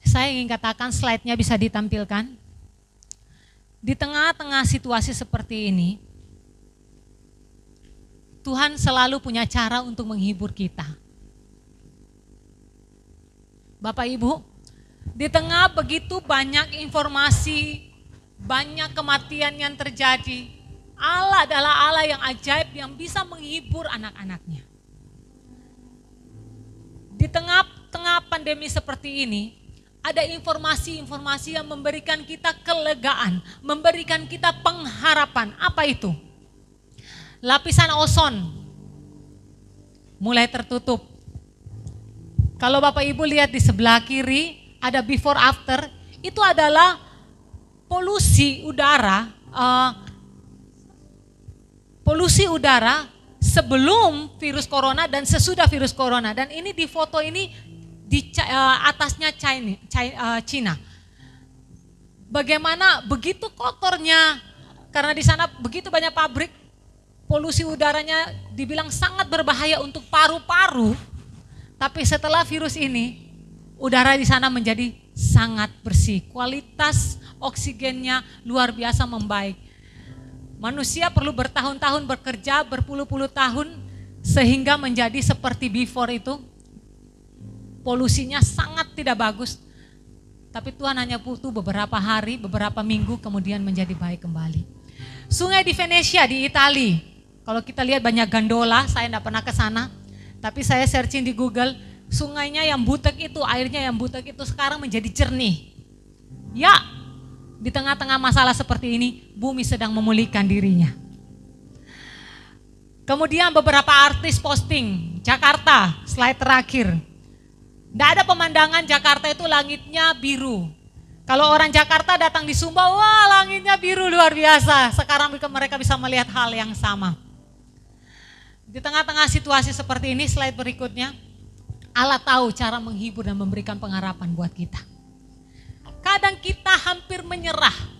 Speaker 3: Saya ingin katakan slide-nya bisa ditampilkan. Di tengah-tengah situasi seperti ini, Tuhan selalu punya cara untuk menghibur kita. Bapak Ibu, di tengah begitu banyak informasi, banyak kematian yang terjadi, Allah adalah Allah yang ajaib yang bisa menghibur anak-anaknya. Di tengah-tengah pandemi seperti ini, ada informasi-informasi yang memberikan kita kelegaan, memberikan kita pengharapan. Apa itu? Lapisan ozon mulai tertutup. Kalau Bapak Ibu lihat di sebelah kiri, ada before after, itu adalah polusi udara, sebelum virus corona dan sesudah virus corona. Dan ini di foto ini di atasnya China. Bagaimana begitu kotornya, karena di sana begitu banyak pabrik, polusi udaranya dibilang sangat berbahaya untuk paru-paru. Tapi setelah virus ini, udara di sana menjadi sangat bersih. Kualitas oksigennya luar biasa membaik. Manusia perlu bertahun-tahun bekerja, berpuluh-puluh tahun, sehingga menjadi seperti before itu. Polusinya sangat tidak bagus, tapi Tuhan hanya butuh beberapa hari, beberapa minggu kemudian menjadi baik kembali. Sungai di Venesia di Italia, kalau kita lihat banyak gondola, saya tidak pernah ke sana, tapi saya searching di Google, sungainya yang butek itu, airnya yang butek itu sekarang menjadi jernih. Ya, di tengah-tengah masalah seperti ini, bumi sedang memulihkan dirinya. Kemudian beberapa artis posting, Jakarta, slide terakhir. Tidak ada pemandangan Jakarta itu langitnya biru. Kalau orang Jakarta datang di Sumba, wah langitnya biru luar biasa. Sekarang mereka bisa melihat hal yang sama. Di tengah-tengah situasi seperti ini, slide berikutnya, Allah tahu cara menghibur dan memberikan pengharapan buat kita. Kadang kita hampir menyerah.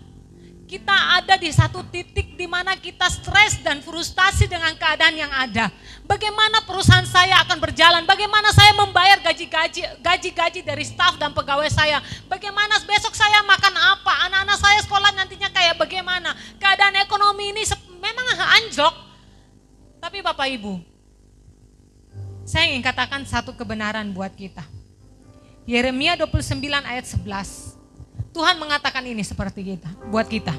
Speaker 3: Kita ada di satu titik di mana kita stres dan frustasi dengan keadaan yang ada. Bagaimana perusahaan saya akan berjalan? Bagaimana saya membayar gaji-gaji dari staf dan pegawai saya? Bagaimana besok saya makan apa? Anak-anak saya sekolah nantinya kayak bagaimana? Keadaan ekonomi ini memang anjlok. Tapi Bapak Ibu, saya ingin katakan satu kebenaran buat kita. Yeremia 29 ayat 11. Tuhan mengatakan ini seperti kita, buat kita.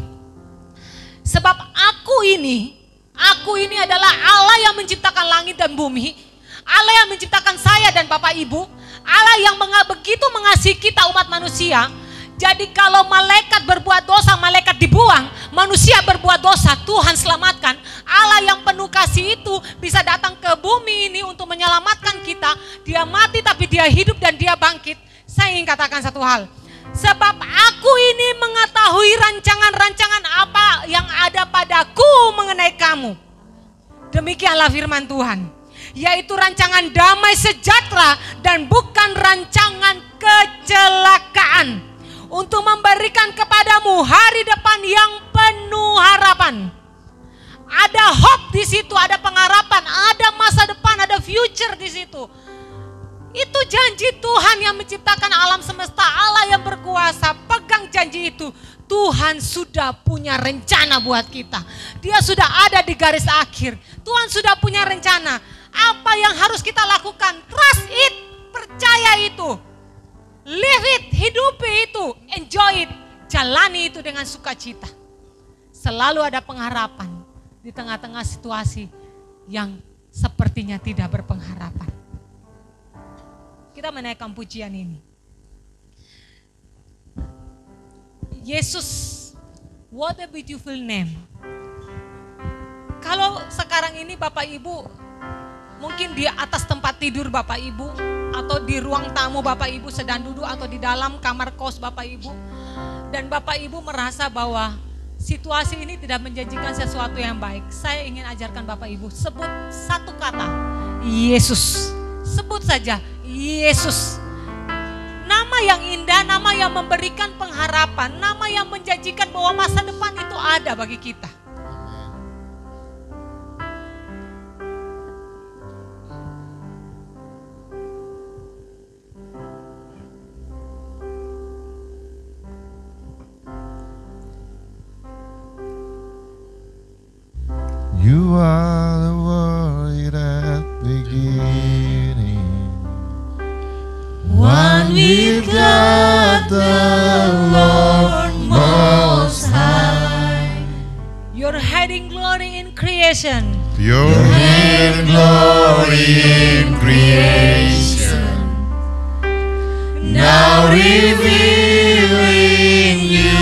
Speaker 3: Sebab aku ini adalah Allah yang menciptakan langit dan bumi, Allah yang menciptakan saya dan Bapak Ibu, Allah yang begitu mengasihi kita umat manusia. Jadi kalau malaikat berbuat dosa, malaikat dibuang, manusia berbuat dosa, Tuhan selamatkan. Allah yang penuh kasih itu bisa datang ke bumi ini untuk menyelamatkan kita. Dia mati tapi dia hidup dan dia bangkit. Saya ingin katakan satu hal. Sebab aku ini mengetahui rancangan-rancangan apa yang ada padaku mengenai kamu. Demikianlah firman Tuhan. Yaitu rancangan damai sejahtera dan bukan rancangan kecelakaan. Untuk memberikan kepadamu hari depan yang penuh harapan. Ada hope di situ, ada pengharapan, ada masa depan, ada future di situ. Itu janji Tuhan yang menciptakan alam semesta, Allah yang berkuasa. Pegang janji itu. Tuhan sudah punya rencana buat kita. Dia sudah ada di garis akhir. Tuhan sudah punya rencana. Apa yang harus kita lakukan? Trust it, percaya itu. Live it, hidupi itu, enjoy it. Jalani itu dengan sukacita. Selalu ada pengharapan di tengah-tengah situasi yang sepertinya tidak berpengharapan. Kita menaikkan pujian ini. Yesus, what a beautiful name. Kalau sekarang ini Bapak Ibu, mungkin di atas tempat tidur Bapak Ibu, atau di ruang tamu Bapak Ibu sedang duduk, atau di dalam kamar kos Bapak Ibu, dan Bapak Ibu merasa bahwa situasi ini tidak menjanjikan sesuatu yang baik. Saya ingin ajarkan Bapak Ibu, sebut satu kata, Yesus. Sebut saja, Yesus. Nama yang indah, nama yang memberikan pengharapan, nama yang menjanjikan bahwa masa depan itu ada bagi kita.
Speaker 1: with God the Lord Most High.
Speaker 3: You're hiding glory in creation.
Speaker 1: Your hidden glory in creation, now revealing you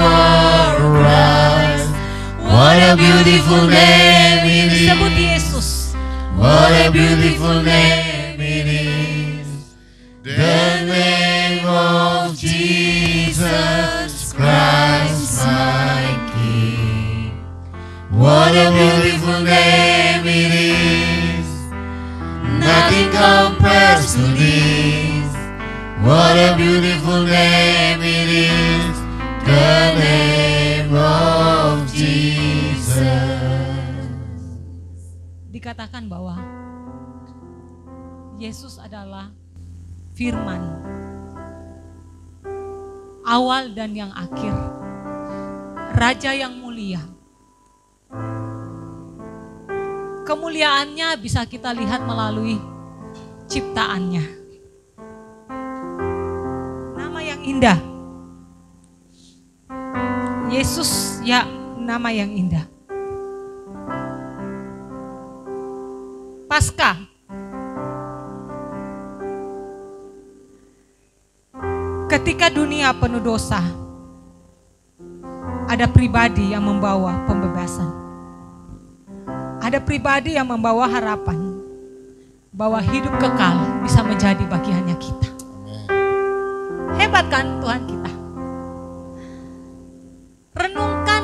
Speaker 1: are Christ. What a beautiful name it is.
Speaker 3: Sebut Yesus.
Speaker 1: What a beautiful name it is. The name of Jesus Christ, my King. What a beautiful name it is. Nothing compares to this. What a beautiful name it is. The name of Jesus.
Speaker 3: Dikatakan bahwa Yesus adalah firman, awal dan yang akhir, Raja yang mulia. Kemuliaannya bisa kita lihat melalui ciptaannya. Nama yang indah. Yesus, ya, nama yang indah. Paskah. Ketika dunia penuh dosa, ada pribadi yang membawa pembebasan. Ada pribadi yang membawa harapan bahwa hidup kekal bisa menjadi bagiannya kita. Hebat kan Tuhan kita? Renungkan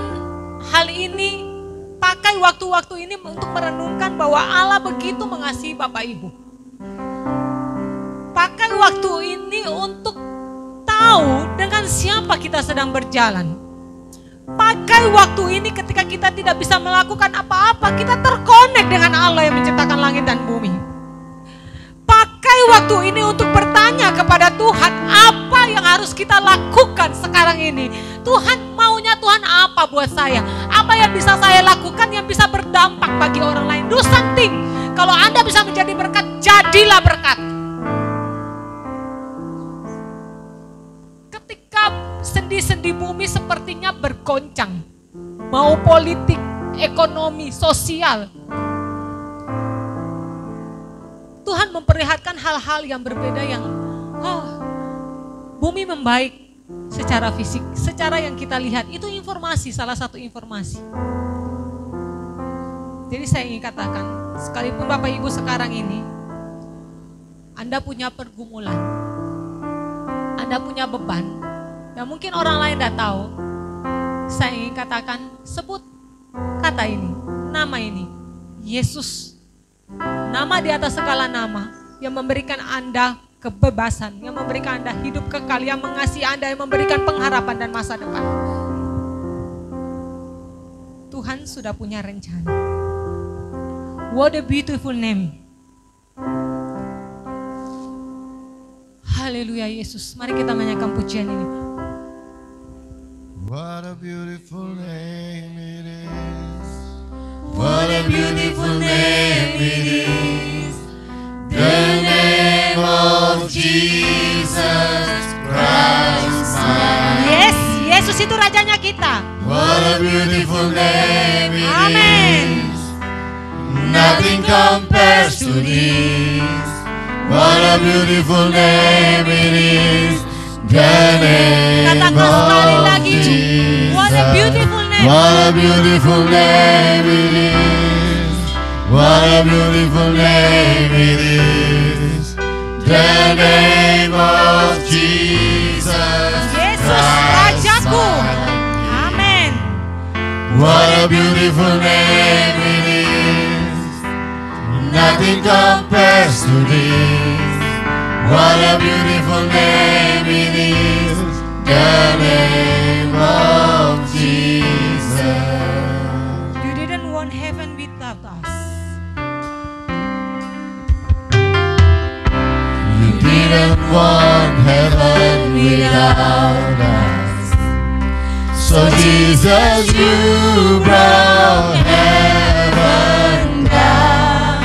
Speaker 3: hal ini, pakai waktu-waktu ini untuk merenungkan bahwa Allah begitu mengasihi Bapak Ibu. Pakai waktu ini untuk tahu dengan siapa kita sedang berjalan. Pakai waktu ini ketika kita tidak bisa melakukan apa-apa, kita terkonek dengan Allah yang menciptakan langit dan bumi. Pakai waktu ini untuk bertanya kepada Tuhan, apa yang harus kita lakukan sekarang ini? Tuhan, maunya Tuhan apa buat saya? Apa yang bisa saya lakukan yang bisa berdampak bagi orang lain? Do something. Kalau Anda bisa menjadi berkat, jadilah berkat. Sendi-sendi bumi sepertinya bergoncang, mau politik, ekonomi, sosial. Tuhan memperlihatkan hal-hal yang berbeda yang bumi membaik secara fisik, secara yang kita lihat itu informasi, salah satu informasi. Jadi saya ingin katakan, sekalipun Bapak Ibu sekarang ini Anda punya pergumulan, Anda punya beban, dan mungkin orang lain tidak tahu, saya ingin katakan, sebut kata ini, nama ini, Yesus. Nama di atas segala nama yang memberikan Anda kebebasan, yang memberikan Anda hidup kekal, yang mengasihi Anda, yang memberikan pengharapan dan masa depan. Tuhan sudah punya rencana. What a beautiful name. Haleluya Yesus. Mari kita menyanyikan pujian ini.
Speaker 1: What a beautiful name it is. What a beautiful name it is. The name of Jesus Christ.
Speaker 3: Yes, Yesus itu rajanya kita.
Speaker 1: What a beautiful name it
Speaker 3: Amen.
Speaker 1: is. Nothing compares to this. What a beautiful name it is. The name
Speaker 3: Katakan sekali
Speaker 1: of
Speaker 3: lagi.
Speaker 1: Jesus.
Speaker 3: What a beautiful name.
Speaker 1: What a beautiful name it is. What a beautiful name it is. The name of Jesus.
Speaker 3: Yesus Rajaku. Amin.
Speaker 1: What a beautiful name it is. Nothing compares to this. What a beautiful name it is. The name of Jesus.
Speaker 3: You didn't want heaven without us.
Speaker 1: You didn't want heaven without us. So Jesus, you brought heaven down.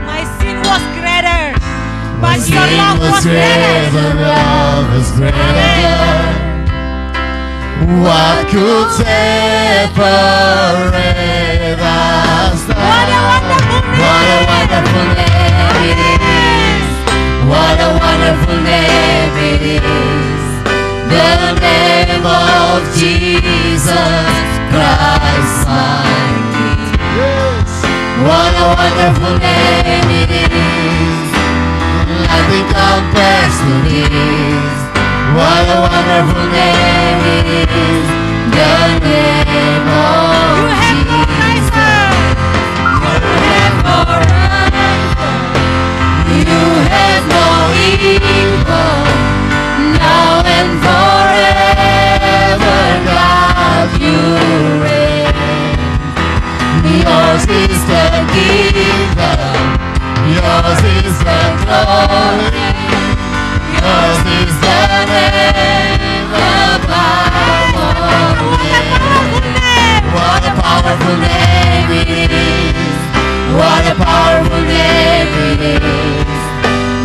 Speaker 3: My sin was greater, but
Speaker 1: My
Speaker 3: your
Speaker 1: sin
Speaker 3: love was
Speaker 1: greater, love is greater. What could separate us now? What a wonderful name it is. What a wonderful name it is. The name of Jesus Christ my King. Yes. What a wonderful name it is. Nothing compares to this. What a wonderful name it is. The name of Jesus. You have no rival. You have no equal. Now and forever, God, you reign. Yours is the kingdom. Yours is the glory. Yours is the name above all names. What a powerful name it is. What a powerful name it is.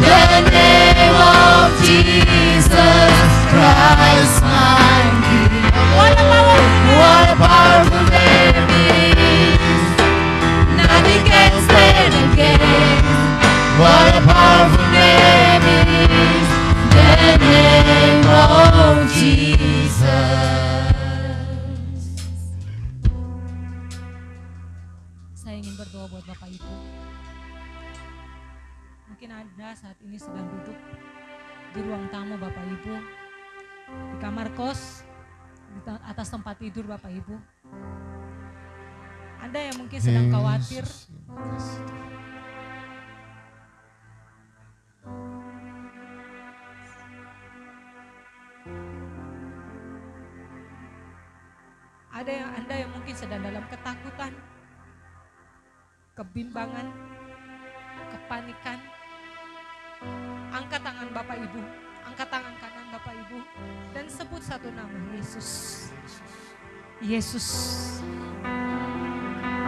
Speaker 1: The name of Jesus Christ my King. What a powerful name it is. Nothing can stand against. What a powerful name it is. The name of Jesus.
Speaker 3: Saya ingin berdoa buat Bapak Ibu. Mungkin Anda saat ini sedang duduk di ruang tamu Bapak Ibu, di kamar kos, di atas tempat tidur Bapak Ibu. Anda yang mungkin sedang khawatir, Anda yang mungkin sedang dalam ketakutan, kebimbangan, kepanikan. Angkat tangan Bapak Ibu, angkat tangan kanan Bapak Ibu, dan sebut satu nama, Yesus. Yesus.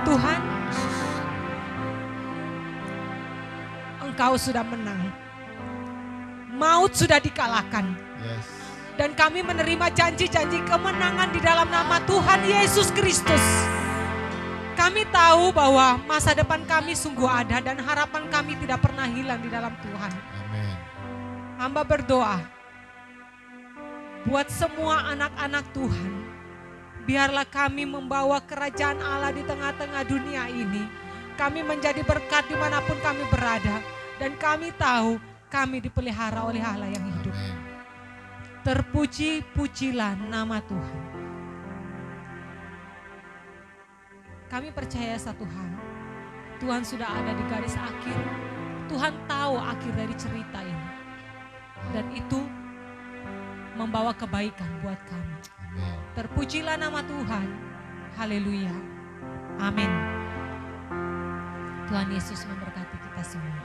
Speaker 3: Tuhan, Engkau sudah menang. Maut sudah dikalahkan.
Speaker 1: Yes.
Speaker 3: Dan kami menerima janji-janji kemenangan di dalam nama Tuhan Yesus Kristus. Kami tahu bahwa masa depan kami sungguh ada dan harapan kami tidak pernah hilang di dalam Tuhan.
Speaker 1: Amin.
Speaker 3: Hamba berdoa buat semua anak-anak Tuhan. Biarlah kami membawa kerajaan Allah di tengah-tengah dunia ini. Kami menjadi berkat dimanapun kami berada. Dan kami tahu kami dipelihara oleh Allah yang hidup.
Speaker 1: Amin.
Speaker 3: Terpuji-pujilah nama Tuhan. Kami percaya satu hal, Tuhan sudah ada di garis akhir. Tuhan tahu akhir dari cerita ini. Dan itu membawa kebaikan buat kami.
Speaker 1: Amin.
Speaker 3: Terpujilah nama Tuhan. Haleluya. Amin. Tuhan Yesus memberkati kita semua.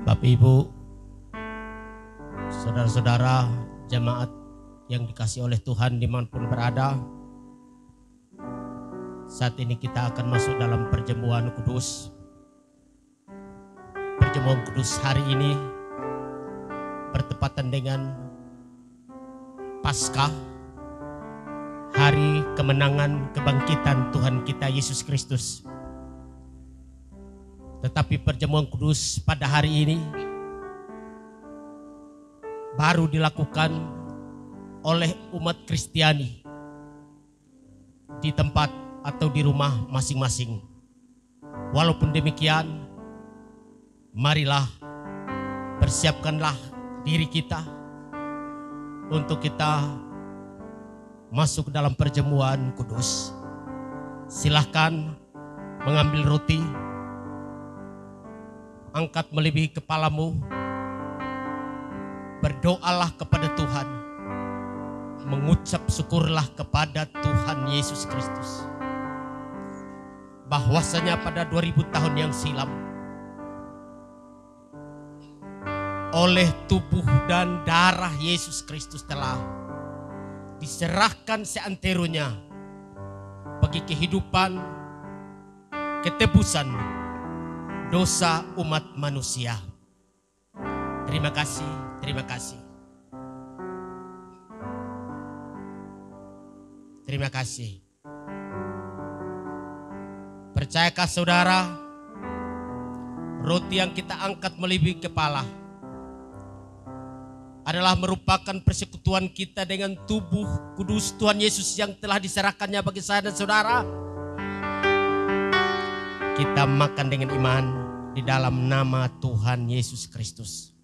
Speaker 4: Bapak Ibu, saudara-saudara jemaat yang dikasihi oleh Tuhan dimanapun berada, saat ini kita akan masuk dalam perjamuan kudus. Perjamuan kudus hari ini bertepatan dengan Paskah, hari kemenangan kebangkitan Tuhan kita Yesus Kristus. Tetapi perjamuan kudus pada hari ini baru dilakukan oleh umat Kristiani di tempat atau di rumah masing-masing. Walaupun demikian, marilah persiapkanlah diri kita untuk kita masuk ke dalam perjamuan kudus. Silahkan mengambil roti, angkat melebihi kepalamu, berdoalah kepada Tuhan, mengucap syukurlah kepada Tuhan Yesus Kristus. Bahwasanya pada 2000 tahun yang silam, oleh tubuh dan darah Yesus Kristus telah diserahkan seanteronya bagi kehidupan, ketebusan dosa umat manusia. Terima kasih, terima kasih. Terima kasih. Percayakah saudara, roti yang kita angkat melebihi kepala adalah merupakan persekutuan kita dengan tubuh kudus Tuhan Yesus yang telah diserahkannya bagi saya dan saudara. Kita makan dengan iman di dalam nama Tuhan Yesus Kristus.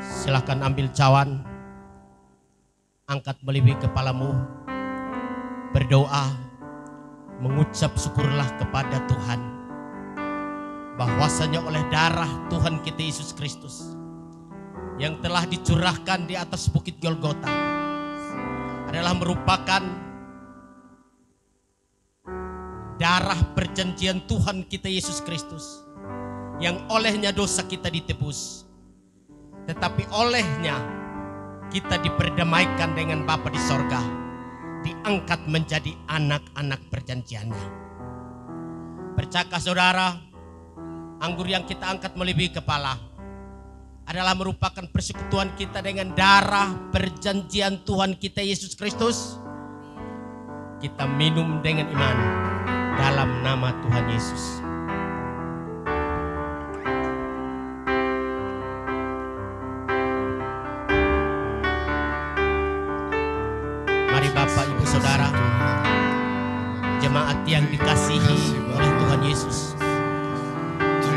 Speaker 4: Silahkan ambil cawan, angkat melebihi kepalamu, berdoa, mengucap syukurlah kepada Tuhan bahwasanya oleh darah Tuhan kita Yesus Kristus yang telah dicurahkan di atas bukit Golgota adalah merupakan darah perjanjian Tuhan kita Yesus Kristus yang olehnya dosa kita ditebus, tetapi olehnya kita diperdamaikan dengan Bapa di sorga, diangkat menjadi anak-anak perjanjiannya. Percayakah saudara, anggur yang kita angkat melebihi kepala adalah merupakan persekutuan kita dengan darah perjanjian Tuhan kita Yesus Kristus. Kita minum dengan iman dalam nama Tuhan Yesus. Mari Bapak Ibu Saudara, jemaat yang dikasihi oleh Tuhan Yesus,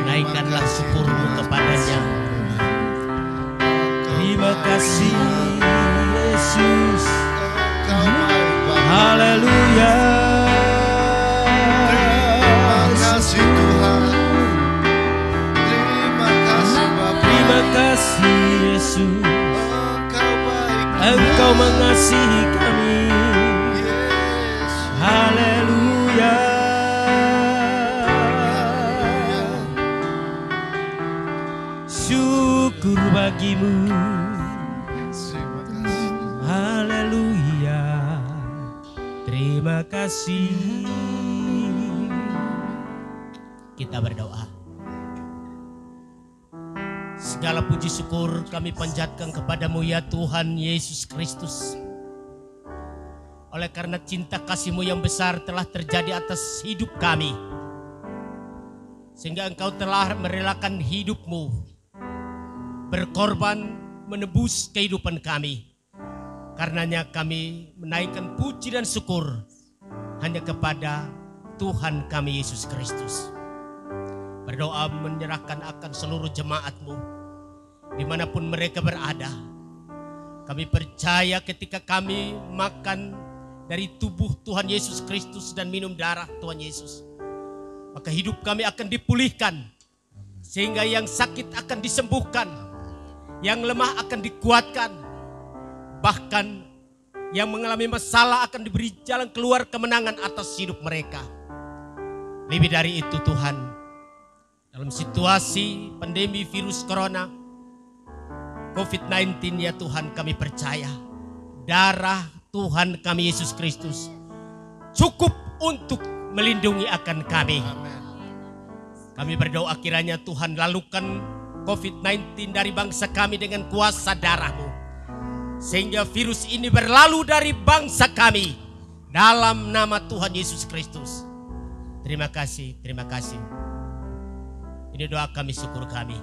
Speaker 4: naikkanlah syukurmu kepadanya. Terima kasih Yesus, haleluya.
Speaker 1: Terima kasih Tuhan, terima kasih Bapa.
Speaker 4: Terima kasih Yesus, Engkau mengasihi kami. Haleluya. Syukur bagimu. Haleluya. Terima kasih. Kita berdoa. Segala puji syukur kami panjatkan kepadamu ya Tuhan Yesus Kristus. Oleh karena cinta kasih-Mu yang besar telah terjadi atas hidup kami. Sehingga Engkau telah merelakan hidup-Mu, berkorban menebus kehidupan kami. Karenanya kami menaikkan puji dan syukur hanya kepada Tuhan kami Yesus Kristus. Berdoa menyerahkan akan seluruh jemaat-Mu dimanapun mereka berada. Kami percaya ketika kami makan dari tubuh Tuhan Yesus Kristus dan minum darah Tuhan Yesus, maka hidup kami akan dipulihkan, sehingga yang sakit akan disembuhkan, yang lemah akan dikuatkan, bahkan yang mengalami masalah akan diberi jalan keluar kemenangan atas hidup mereka. Lebih dari itu Tuhan, dalam situasi pandemi virus corona COVID-19 ya Tuhan, kami percaya darah Tuhan kami Yesus Kristus cukup untuk melindungi akan kami. Kami berdoa kiranya Tuhan lalukan COVID-19 dari bangsa kami dengan kuasa darah-Mu, sehingga virus ini berlalu dari bangsa kami dalam nama Tuhan Yesus Kristus. Terima kasih, terima kasih. Ini doa kami, syukur kami.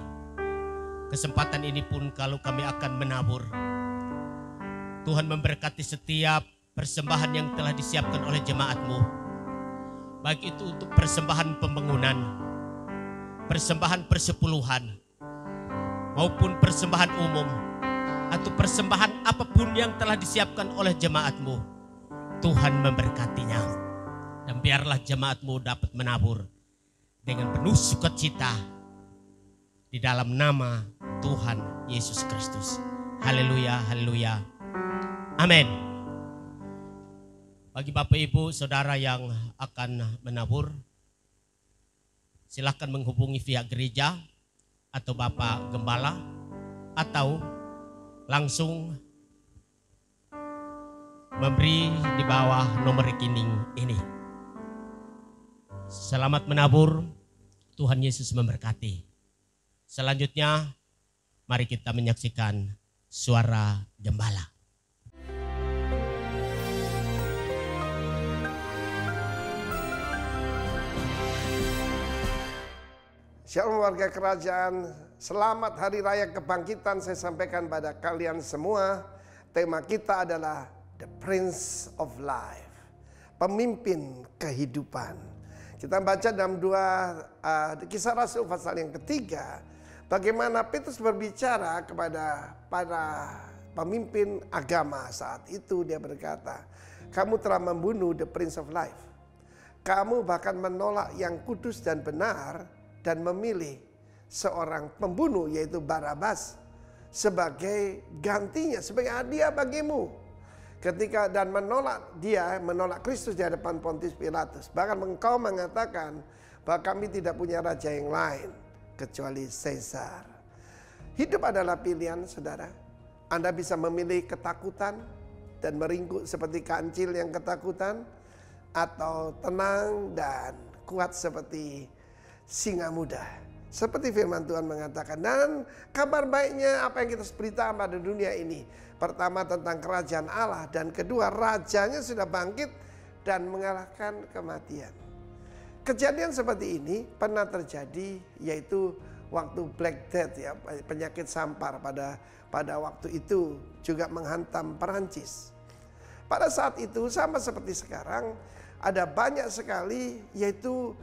Speaker 4: Kesempatan ini pun kalau kami akan menabur, Tuhan memberkati setiap persembahan yang telah disiapkan oleh jemaat-Mu. Baik itu untuk persembahan pembangunan, persembahan persepuluhan, maupun persembahan umum, atau persembahan apapun yang telah disiapkan oleh jemaat-Mu. Tuhan memberkatinya. Dan biarlah jemaatmu dapat menabur dengan penuh sukacita di dalam nama Tuhan Yesus Kristus. Haleluya, haleluya. Amin. Bagi Bapak Ibu Saudara yang akan menabur, silakan menghubungi pihak gereja atau Bapak Gembala, atau langsung memberi di bawah nomor rekening ini. Selamat menabur, Tuhan Yesus memberkati. Selanjutnya, mari kita menyaksikan suara gembala.
Speaker 5: Shalom warga kerajaan, selamat Hari Raya Kebangkitan saya sampaikan pada kalian semua. Tema kita adalah The Prince of Life, pemimpin kehidupan. Kita baca dalam Kisah Rasul pasal yang ketiga, bagaimana Petrus berbicara kepada para pemimpin agama saat itu. Dia berkata, kamu telah membunuh the Prince of Life. Kamu bahkan menolak yang kudus dan benar dan memilih seorang pembunuh yaitu Barabas sebagai gantinya, sebagai hadiah bagimu. Dan menolak Kristus di hadapan Pontius Pilatus. Bahkan engkau mengatakan bahwa kami tidak punya raja yang lain kecuali Caesar. Hidup adalah pilihan, saudara. Anda bisa memilih ketakutan dan meringkuk seperti kancil yang ketakutan, atau tenang dan kuat seperti singa muda. Seperti firman Tuhan mengatakan. Dan kabar baiknya apa yang kita beritakan pada dunia ini. Pertama tentang kerajaan Allah, dan kedua rajanya sudah bangkit dan mengalahkan kematian. Kejadian seperti ini pernah terjadi, yaitu waktu Black Death, ya, penyakit sampar pada waktu itu juga menghantam Perancis. Pada saat itu sama seperti sekarang, ada banyak sekali yaitu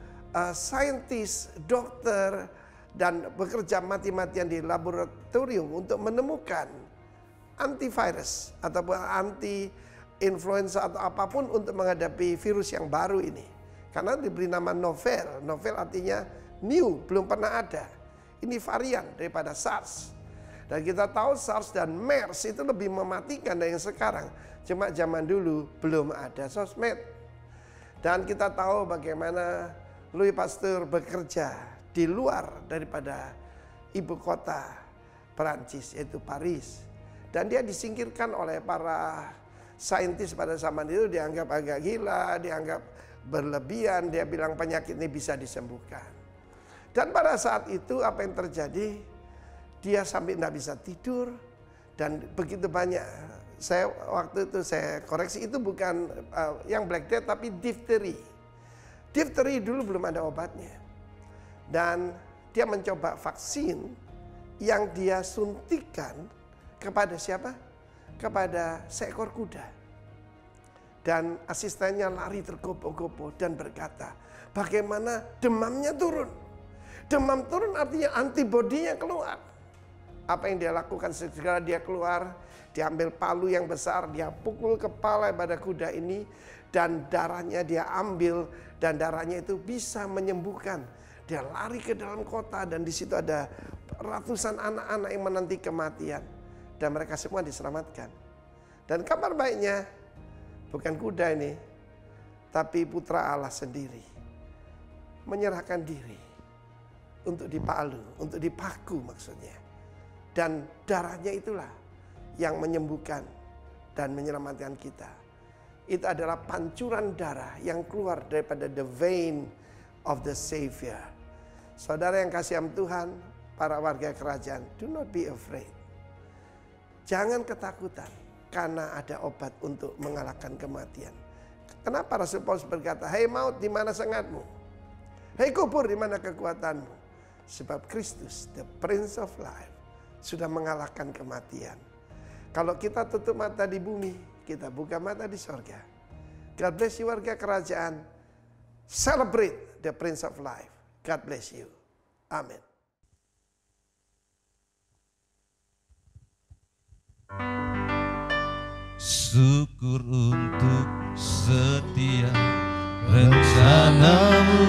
Speaker 5: saintis, dokter, dan bekerja mati-matian di laboratorium untuk menemukan antivirus ataupun anti-influenza atau apapun untuk menghadapi virus yang baru ini. Karena diberi nama novel. Novel artinya new, belum pernah ada. Ini varian daripada SARS. Dan kita tahu SARS dan MERS itu lebih mematikan dari yang sekarang. Cuma zaman dulu belum ada sosmed. Dan kita tahu bagaimana Louis Pasteur bekerja di luar daripada ibu kota Perancis, yaitu Paris. Dan dia disingkirkan oleh para saintis pada zaman itu, dianggap agak gila, dianggap berlebihan. Dia bilang penyakit ini bisa disembuhkan. Dan pada saat itu apa yang terjadi? Dia sampai tidak bisa tidur. Dan begitu banyak, waktu itu saya koreksi, itu bukan yang Black Death tapi difteri. Difteri dulu belum ada obatnya. Dan dia mencoba vaksin yang dia suntikan kepada siapa? Kepada seekor kuda. Dan asistennya lari tergopoh-gopoh dan berkata, bagaimana demamnya turun? Demam turun artinya antibodinya keluar. Apa yang dia lakukan? Segera dia keluar, diambil palu yang besar, dia pukul kepala pada kuda ini, dan darahnya dia ambil, dan darahnya itu bisa menyembuhkan. Dia lari ke dalam kota, dan di situ ada ratusan anak-anak yang menanti kematian, dan mereka semua diselamatkan. Dan kabar baiknya bukan kuda ini, tapi putra Allah sendiri menyerahkan diri untuk dipalu, untuk dipaku maksudnya. Dan darahnya itulah yang menyembuhkan dan menyelamatkan kita. Itu adalah pancuran darah yang keluar daripada the vein of the Savior. Saudara yang kasih Tuhan, para warga kerajaan, do not be afraid. Jangan ketakutan, karena ada obat untuk mengalahkan kematian. Kenapa Rasul Paulus berkata, "Hai maut, di mana sengatmu? Hai kubur, di mana kekuatanmu?" Sebab Kristus, the Prince of Life, sudah mengalahkan kematian. Kalau kita tutup mata di bumi, kita buka mata di sorga. God bless you warga kerajaan. Celebrate the Prince of Life. God bless you. Amin.
Speaker 1: Syukur untuk setia rencanamu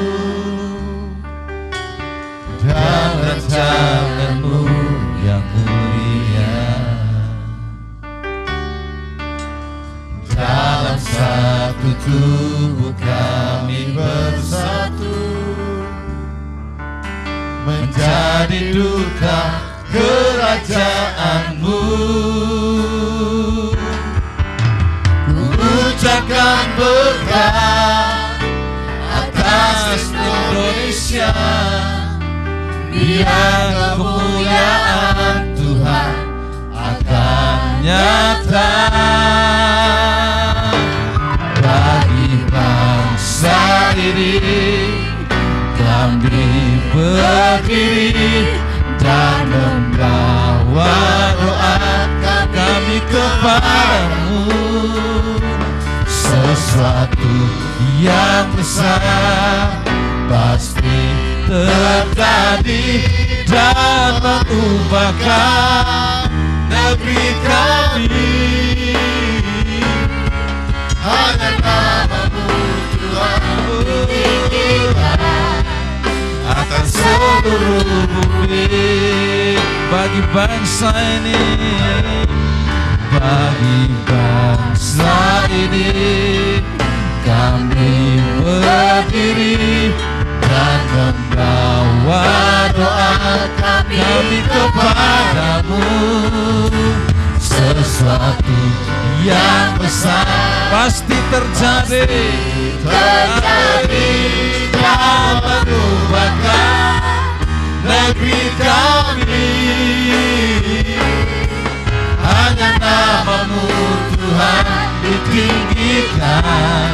Speaker 1: dan rencanamu yang mulia. Dalam satu tubuh kami bersatu, menjadi duta kerajaanmu. Ku ucapkan berkat atas Indonesia, biar kemuliaan Tuhan akan nyata. Bagi bangsa ini kami berdiri dan membawa doa kami kepadamu. Sesuatu yang besar pasti terjadi dan mengubahkan negeri kami. Hanya namamu Tuhan ditinggikan akan seluruh bumi. Bagi bangsa ini, bagi bangsa ini kami berdiri dan membawa doa kami kepadamu. Sesuatu yang besar pasti terjadi dan mengubahkan negeri kami. Hanya namamu Tuhan ditinggikan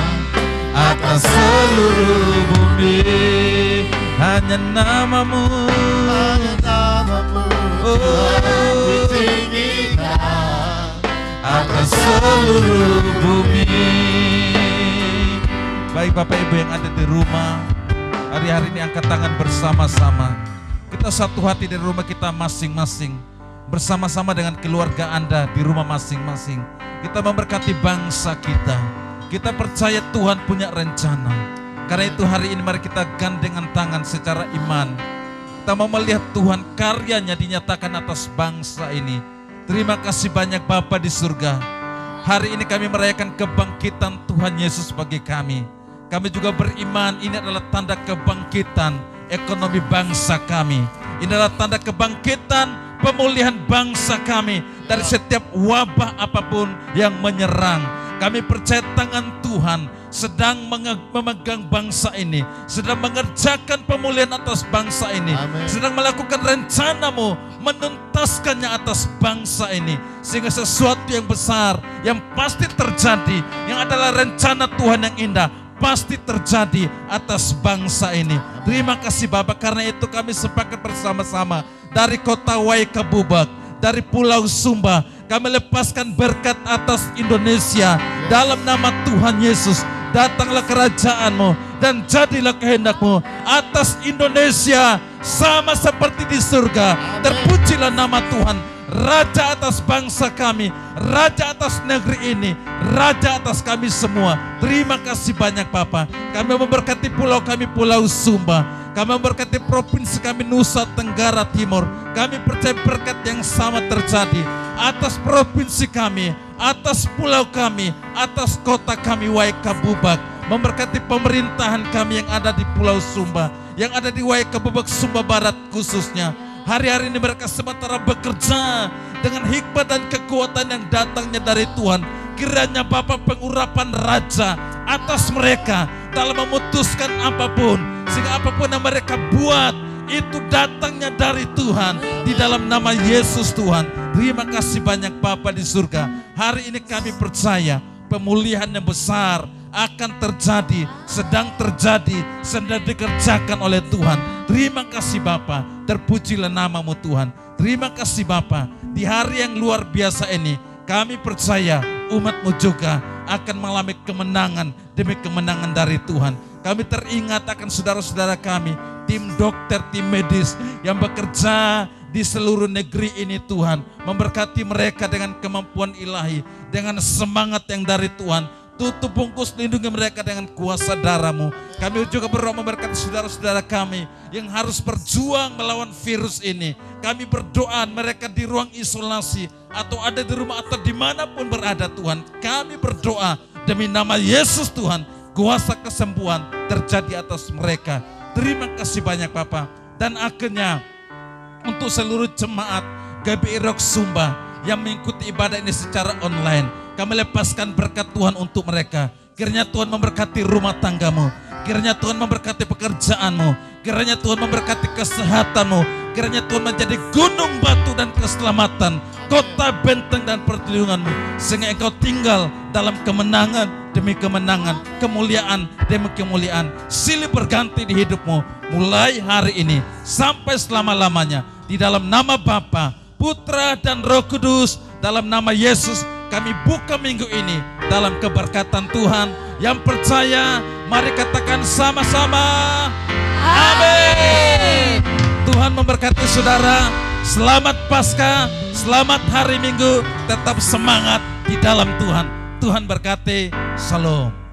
Speaker 1: atas seluruh bumi. Hanya namamu Tuhan ditinggikan atas seluruh bumi. Baik Bapak Ibu yang ada di rumah, hari-hari ini angkat tangan bersama-sama. Kita satu hati dari rumah kita masing-masing, bersama-sama dengan keluarga Anda di rumah masing-masing. Kita memberkati bangsa kita. Kita percaya Tuhan punya rencana. Karena itu hari ini mari kita gandengan tangan secara iman. Kita mau melihat Tuhan karyanya dinyatakan atas bangsa ini. Terima kasih banyak Bapa di surga. Hari ini kami merayakan kebangkitan Tuhan Yesus bagi kami. Kami juga beriman ini adalah tanda kebangkitan ekonomi bangsa kami. Ini adalah tanda kebangkitan pemulihan bangsa kami dari setiap wabah apapun yang menyerang. Kami percaya tangan Tuhan sedang memegang bangsa ini, sedang mengerjakan pemulihan atas bangsa ini. Amen. Sedang melakukan rencanamu, menuntaskannya atas bangsa ini. Sehingga sesuatu yang besar, yang pasti terjadi, yang adalah rencana Tuhan yang indah, pasti terjadi atas bangsa ini. Terima kasih Bapak, karena itu kami sepakat bersama-sama dari kota Waikabubak, dari Pulau Sumba, kami lepaskan berkat atas Indonesia dalam nama Tuhan Yesus. Datanglah kerajaan-Mu dan jadilah kehendak-Mu atas Indonesia sama seperti di surga. Terpujilah nama Tuhan, Raja atas bangsa kami, Raja atas negeri ini, Raja atas kami semua. Terima kasih banyak Bapa. Kami memberkati pulau kami, Pulau Sumba. Kami memberkati provinsi kami, Nusa Tenggara Timur. Kami percaya berkat yang sama terjadi atas provinsi kami, atas pulau kami, atas kota kami Waikabubak. Memberkati pemerintahan kami yang ada di Pulau Sumba, yang ada di Waikabubak Sumba Barat khususnya. Hari-hari ini mereka sementara bekerja dengan hikmat dan kekuatan yang datangnya dari Tuhan. Kiranya Bapa pengurapan Raja atas mereka dalam memutuskan apapun, sehingga apapun yang mereka buat itu datangnya dari Tuhan, di dalam nama Yesus Tuhan. Terima kasih banyak Bapa di surga. Hari ini kami percaya pemulihan yang besar akan terjadi, sedang dikerjakan oleh Tuhan. Terima kasih Bapa, terpujilah namamu Tuhan. Terima kasih Bapa, di hari yang luar biasa ini kami percaya umat-Mu juga akan mengalami kemenangan demi kemenangan dari Tuhan. Kami teringat akan saudara-saudara kami, tim dokter, tim medis yang bekerja di seluruh negeri ini Tuhan. Memberkati mereka dengan kemampuan ilahi, dengan semangat yang dari Tuhan.
Speaker 6: Tutup bungkus, lindungi mereka dengan kuasa darah-Mu. Kami juga berdoa memberkati saudara-saudara kami yang harus berjuang melawan virus ini. Kami berdoa mereka di ruang isolasi atau ada di rumah atau dimanapun berada Tuhan. Kami berdoa demi nama Yesus Tuhan, kuasa kesembuhan terjadi atas mereka. Terima kasih banyak Bapa. Dan akhirnya untuk seluruh jemaat GBI Rock Sumba yang mengikuti ibadah ini secara online, kami lepaskan berkat Tuhan untuk mereka. Kiranya Tuhan memberkati rumah tanggamu, kiranya Tuhan memberkati pekerjaanmu, kiranya Tuhan memberkati kesehatanmu, kiranya Tuhan menjadi gunung batu dan keselamatan, kota benteng dan perlindunganmu, sehingga engkau tinggal dalam kemenangan demi kemenangan, kemuliaan demi kemuliaan, silih berganti di hidupmu mulai hari ini sampai selama-lamanya. Di dalam nama Bapa, Putra dan Roh Kudus, dalam nama Yesus kami buka minggu ini dalam keberkatan Tuhan. Yang percaya mari katakan sama-sama amin. Tuhan memberkati saudara. Selamat Paskah, selamat hari Minggu, tetap semangat di dalam Tuhan. Tuhan berkati. Shalom.